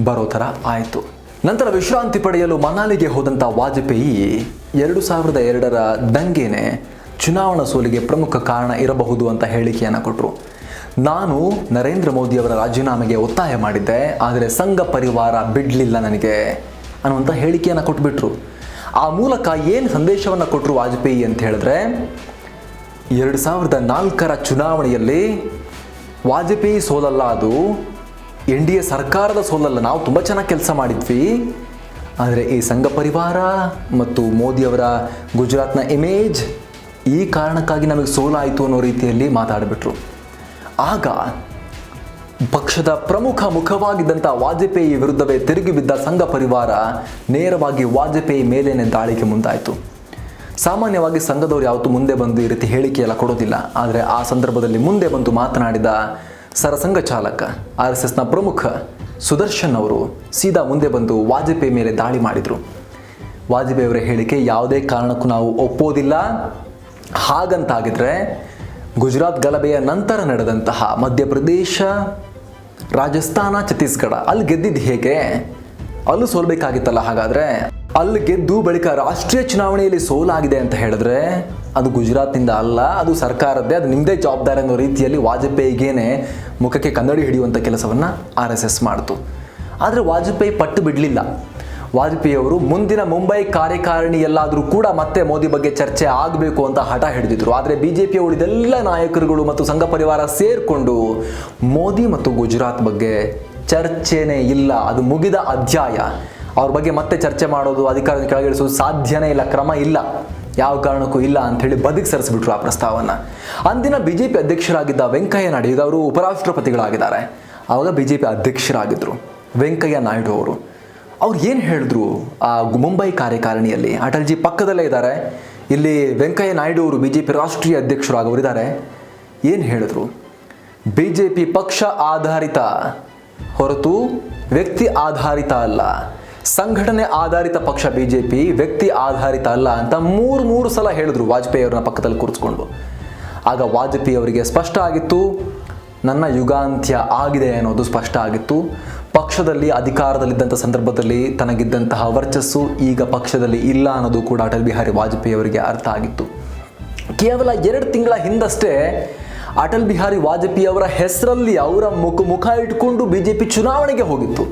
ಬರೋ ಥರ ಆಯಿತು. ನಂತರ ವಿಶ್ರಾಂತಿ ಪಡೆಯಲು ಮನಾಲಿಗೆ ಹೋದಂಥ ವಾಜಪೇಯಿ 2002ರ ದಂಗೆನೇ ಚುನಾವಣಾ ಸೋಲಿಗೆ ಪ್ರಮುಖ ಕಾರಣ ಇರಬಹುದು ಅಂತ ಹೇಳಿಕೆಯನ್ನು ಕೊಟ್ಟರು. ನಾನು ನರೇಂದ್ರ ಮೋದಿಯವರ ರಾಜೀನಾಮೆಗೆ ಒತ್ತಾಯ ಮಾಡಿದ್ದೆ, ಆದರೆ ಸಂಘ ಪರಿವಾರ ಬಿಡಲಿಲ್ಲ ನನಗೆ ಅನ್ನುವಂಥ ಹೇಳಿಕೆಯನ್ನು ಕೊಟ್ಬಿಟ್ರು. ಆ ಮೂಲಕ ಏನು ಸಂದೇಶವನ್ನು ಕೊಟ್ಟರು ವಾಜಪೇಯಿ ಅಂತ ಹೇಳಿದ್ರೆ, 2004ರ ಚುನಾವಣೆಯಲ್ಲಿ ವಾಜಪೇಯಿ ಸೋಲಲ್ಲ, ಅದು NDA ಸರ್ಕಾರದ ಸೋಲಲ್ಲ, ನಾವು ತುಂಬ ಚೆನ್ನಾಗಿ ಕೆಲಸ ಮಾಡಿದ್ವಿ, ಆದರೆ ಈ ಸಂಘ ಪರಿವಾರ ಮತ್ತು ಮೋದಿಯವರ ಗುಜರಾತ್ನ ಇಮೇಜ್, ಈ ಕಾರಣಕ್ಕಾಗಿ ನಮಗೆ ಸೋಲಾಯಿತು ಅನ್ನೋ ರೀತಿಯಲ್ಲಿ ಮಾತಾಡಿಬಿಟ್ರು. ಆಗ ಪಕ್ಷದ ಪ್ರಮುಖ ಮುಖವಾಗಿದ್ದಂಥ ವಾಜಪೇಯಿ ವಿರುದ್ಧವೇ ತಿರುಗಿ ಬಿದ್ದ ಸಂಘ ಪರಿವಾರ ನೇರವಾಗಿ ವಾಜಪೇಯಿ ಮೇಲೇನೆ ದಾಳಿಗೆ ಮುಂದಾಯಿತು. ಸಾಮಾನ್ಯವಾಗಿ ಸಂಘದವರು ಯಾವತ್ತೂ ಮುಂದೆ ಬಂದು ಈ ರೀತಿ ಹೇಳಿಕೆಯೆಲ್ಲ ಕೊಡೋದಿಲ್ಲ. ಆದರೆ ಆ ಸಂದರ್ಭದಲ್ಲಿ ಮುಂದೆ ಬಂದು ಮಾತನಾಡಿದ ಸರಸಂಘ ಚಾಲಕ RSSನ ಪ್ರಮುಖ ಸುದರ್ಶನ್ ಅವರು ಸೀದಾ ಮುಂದೆ ಬಂದು ವಾಜಪೇಯಿ ಮೇಲೆ ದಾಳಿ ಮಾಡಿದರು. ವಾಜಪೇಯಿ ಅವರ ಹೇಳಿಕೆ ಯಾವುದೇ ಕಾರಣಕ್ಕೂ ನಾವು ಒಪ್ಪೋದಿಲ್ಲ. ಹಾಗಂತಾಗಿದ್ರೆ ಗುಜರಾತ್ ಗಲಭೆಯ ನಂತರ ನಡೆದಂತಹ ಮಧ್ಯಪ್ರದೇಶ, ರಾಜಸ್ಥಾನ, ಛತ್ತೀಸ್ಗಢ ಅಲ್ಲಿ ಗೆದ್ದಿದ್ದು ಹೇಗೆ? ಅಲ್ಲೂ ಸೋಲ್ಬೇಕಾಗಿತ್ತಲ್ಲ. ಹಾಗಾದರೆ ಅಲ್ಲಿ ಗೆದ್ದು ಬಳಿಕ ರಾಷ್ಟ್ರೀಯ ಚುನಾವಣೆಯಲ್ಲಿ ಸೋಲಾಗಿದೆ ಅಂತ ಹೇಳಿದ್ರೆ ಅದು ಗುಜರಾತ್ನಿಂದ ಅಲ್ಲ, ಅದು ಸರ್ಕಾರದ್ದೇ, ಅದು ನಿಮ್ಮದೇ ಜವಾಬ್ದಾರಿ ಅನ್ನೋ ರೀತಿಯಲ್ಲಿ ವಾಜಪೇಯಿಗೇನೆ ಮುಖಕ್ಕೆ ಕನ್ನಡಿ ಹಿಡಿಯುವಂಥ ಕೆಲಸವನ್ನು RSS ಮಾಡಿತು. ಆದರೆ ವಾಜಪೇಯಿ ಪಟ್ಟು ಬಿಡಲಿಲ್ಲ. ವಾಜಪೇಯಿ ಅವರು ಮುಂದಿನ ಮುಂಬೈ ಕಾರ್ಯಕಾರಿಣಿಯಲ್ಲಾದರೂ ಕೂಡ ಮತ್ತೆ ಮೋದಿ ಬಗ್ಗೆ ಚರ್ಚೆ ಆಗಬೇಕು ಅಂತ ಹಠ ಹಿಡಿದಿದ್ರು. ಆದರೆ BJPಯ ಉಳಿದೆಲ್ಲ ನಾಯಕರುಗಳು ಮತ್ತು ಸಂಘ ಪರಿವಾರ ಸೇರಿಕೊಂಡು ಮೋದಿ ಮತ್ತು ಗುಜರಾತ್ ಬಗ್ಗೆ ಚರ್ಚೆನೇ ಇಲ್ಲ, ಅದು ಮುಗಿದ ಅಧ್ಯಾಯ, ಅವ್ರ ಬಗ್ಗೆ ಮತ್ತೆ ಚರ್ಚೆ ಮಾಡೋದು, ಅಧಿಕಾರದ ಕೆಳಗಿಳಿಸೋದು ಸಾಧ್ಯನೇ ಇಲ್ಲ, ಕ್ರಮ ಇಲ್ಲ, ಯಾವ ಕಾರಣಕ್ಕೂ ಇಲ್ಲ ಅಂಥೇಳಿ ಬದಿಗೆ ಸರಿಸಿಬಿಟ್ರು ಆ ಪ್ರಸ್ತಾವವನ್ನು. ಅಂದಿನ BJP ಅಧ್ಯಕ್ಷರಾಗಿದ್ದ ವೆಂಕಯ್ಯ ನಾಯ್ಡು, ಈಗ ಅವರು ಉಪರಾಷ್ಟ್ರಪತಿಗಳಾಗಿದ್ದಾರೆ, ಆವಾಗ BJP ಅಧ್ಯಕ್ಷರಾಗಿದ್ದರು ವೆಂಕಯ್ಯ ನಾಯ್ಡು ಅವರು. ಅವ್ರು ಏನು ಹೇಳಿದ್ರು ಆ ಮುಂಬೈ ಕಾರ್ಯಕಾರಿಣಿಯಲ್ಲಿ? ಅಟಲ್ಜಿ ಪಕ್ಕದಲ್ಲೇ ಇದ್ದಾರೆ, ಇಲ್ಲಿ ವೆಂಕಯ್ಯ ನಾಯ್ಡು ಅವರು BJP ರಾಷ್ಟ್ರೀಯ ಅಧ್ಯಕ್ಷರು ಆಗೋರಿದ್ದಾರೆ. ಏನು ಹೇಳಿದ್ರು? BJP ಪಕ್ಷ ಆಧಾರಿತ ಹೊರತು ವ್ಯಕ್ತಿ ಆಧಾರಿತ ಅಲ್ಲ, ಸಂಘಟನೆ ಆಧಾರಿತ ಪಕ್ಷ BJP, ವ್ಯಕ್ತಿ ಆಧಾರಿತ ಅಲ್ಲ ಅಂತ ಮೂರು ಸಲ ಹೇಳಿದ್ರು ವಾಜಪೇಯಿ ಅವ್ರನ್ನ ಪಕ್ಕದಲ್ಲಿ ಕೂರಿಸ್ಕೊಂಡು. ಆಗ ವಾಜಪೇಯಿ ಅವರಿಗೆ ಸ್ಪಷ್ಟ ಆಗಿತ್ತು, ನನ್ನ ಯುಗಾಂತ್ಯ ಆಗಿದೆ ಅನ್ನೋದು ಸ್ಪಷ್ಟ ಆಗಿತ್ತು. ಪಕ್ಷದಲ್ಲಿ ಅಧಿಕಾರದಲ್ಲಿದ್ದಂಥ ಸಂದರ್ಭದಲ್ಲಿ ತನಗಿದ್ದಂತಹ ವರ್ಚಸ್ಸು ಈಗ ಪಕ್ಷದಲ್ಲಿ ಇಲ್ಲ ಅನ್ನೋದು ಕೂಡ ಅಟಲ್ ಬಿಹಾರಿ ವಾಜಪೇಯಿ ಅವರಿಗೆ ಅರ್ಥ ಆಗಿತ್ತು. ಕೇವಲ 2 ತಿಂಗಳ ಹಿಂದಷ್ಟೇ ಅಟಲ್ ಬಿಹಾರಿ ವಾಜಪೇಯಿ ಅವರ ಹೆಸರಲ್ಲಿ ಅವರ ಮುಖ ಇಟ್ಕೊಂಡು BJP ಚುನಾವಣೆಗೆ ಹೋಗಿತ್ತು,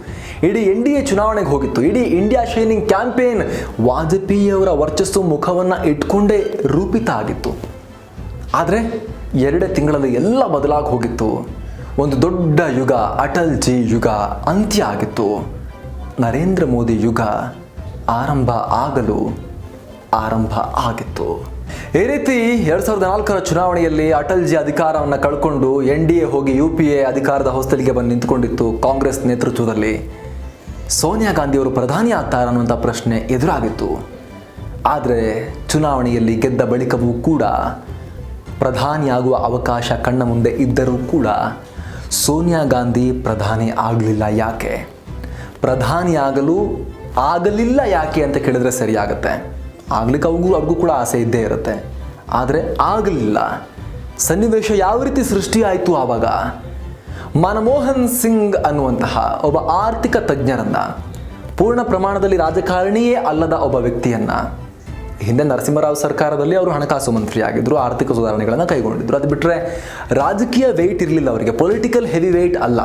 ಇಡೀ NDA ಚುನಾವಣೆಗೆ ಹೋಗಿತ್ತು, ಇಡೀ ಇಂಡಿಯಾ ಶೈನಿಂಗ್ ಕ್ಯಾಂಪೇನ್ ವಾಜಪೇಯಿ ಅವರ ವರ್ಚಸ್ಸು ಮುಖವನ್ನು ಇಟ್ಕೊಂಡೇ ರೂಪಿತ ಆಗಿತ್ತು. ಆದರೆ 2 ತಿಂಗಳಲ್ಲಿ ಎಲ್ಲ ಬದಲಾಗಿ ಹೋಗಿತ್ತು. ಒಂದು ದೊಡ್ಡ ಯುಗ, ಅಟಲ್ಜಿ ಯುಗ ಅಂತ್ಯ ಆಗಿತ್ತು. ನರೇಂದ್ರ ಮೋದಿ ಯುಗ ಆರಂಭ ಆಗಿತ್ತು. ಈ ರೀತಿ 2004ರ ಚುನಾವಣೆಯಲ್ಲಿ ಅಟಲ್ಜಿ ಅಧಿಕಾರವನ್ನು ಕಳ್ಕೊಂಡು NDA ಹೋಗಿ UPA ಅಧಿಕಾರದ ಹೊಸ್ತಲಿಗೆ ಬಂದು ನಿಂತ್ಕೊಂಡಿತ್ತು ಕಾಂಗ್ರೆಸ್ ನೇತೃತ್ವದಲ್ಲಿ. ಸೋನಿಯಾ ಗಾಂಧಿಯವರು ಪ್ರಧಾನಿ ಆಗ್ತಾರ ಅನ್ನುವಂಥ ಪ್ರಶ್ನೆ ಎದುರಾಗಿತ್ತು. ಆದರೆ ಚುನಾವಣೆಯಲ್ಲಿ ಗೆದ್ದ ಬಳಿಕವೂ ಕೂಡ ಪ್ರಧಾನಿಯಾಗುವ ಅವಕಾಶ ಕಣ್ಣ ಮುಂದೆ ಇದ್ದರೂ ಕೂಡ ಸೋನಿಯಾ ಗಾಂಧಿ ಪ್ರಧಾನಿ ಆಗಲಿಲ್ಲ. ಯಾಕೆ? ಆಗಲಿಲ್ಲ ಯಾಕೆ ಅಂತ ಕೇಳಿದ್ರೆ ಸರಿಯಾಗತ್ತೆ. ಆಗ್ಲಿಕ್ಕೆ ಅವ್ರಿಗೂ ಕೂಡ ಆಸೆ ಇದ್ದೇ ಇರುತ್ತೆ, ಆದರೆ ಆಗಲಿಲ್ಲ. ಸನ್ನಿವೇಶ ಯಾವ ರೀತಿ ಸೃಷ್ಟಿಯಾಯಿತು? ಆವಾಗ ಮನಮೋಹನ್ ಸಿಂಗ್ ಅನ್ನುವಂತಹ ಒಬ್ಬ ಆರ್ಥಿಕ ತಜ್ಞರನ್ನ, ಪೂರ್ಣ ಪ್ರಮಾಣದಲ್ಲಿ ರಾಜಕಾರಣಿಯೇ ಅಲ್ಲದ ಒಬ್ಬ ವ್ಯಕ್ತಿಯನ್ನ, ಹಿಂದೆ ನರಸಿಂಹರಾವ್ ಸರ್ಕಾರದಲ್ಲಿ ಅವರು ಹಣಕಾಸು ಮಂತ್ರಿ ಆಗಿದ್ರು, ಆರ್ಥಿಕ ಸುಧಾರಣೆಗಳನ್ನು ಕೈಗೊಂಡಿದ್ರು. ಅದು ಬಿಟ್ಟರೆ ರಾಜಕೀಯ ವೆಯ್ಟ್ ಇರಲಿಲ್ಲ ಅವರಿಗೆ, ಪೊಲಿಟಿಕಲ್ ಹೆವಿ ವೆಯ್ಟ್ ಅಲ್ಲ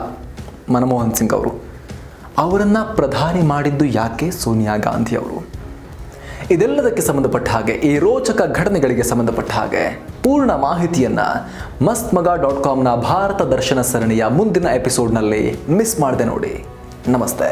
ಮನಮೋಹನ್ ಸಿಂಗ್ ಅವರು. ಅವರನ್ನು ಪ್ರಧಾನಿ ಮಾಡಿದ್ದು ಯಾಕೆ? ಸೋನಿಯಾ ಗಾಂಧಿ ಅವರು. ಇದೆಲ್ಲದಕ್ಕೆ ಸಂಬಂಧಪಟ್ಟ ಹಾಗೆ, ಈ ರೋಚಕ ಘಟನೆಗಳಿಗೆ ಸಂಬಂಧಪಟ್ಟ ಹಾಗೆ ಪೂರ್ಣ ಮಾಹಿತಿಯನ್ನು mastmaga.comನ ಭಾರತ ದರ್ಶನ ಸರಣಿಯ ಮುಂದಿನ ಎಪಿಸೋಡ್ನಲ್ಲಿ ಮಿಸ್ ಮಾಡದೆ ನೋಡಿ. ನಮಸ್ತೆ.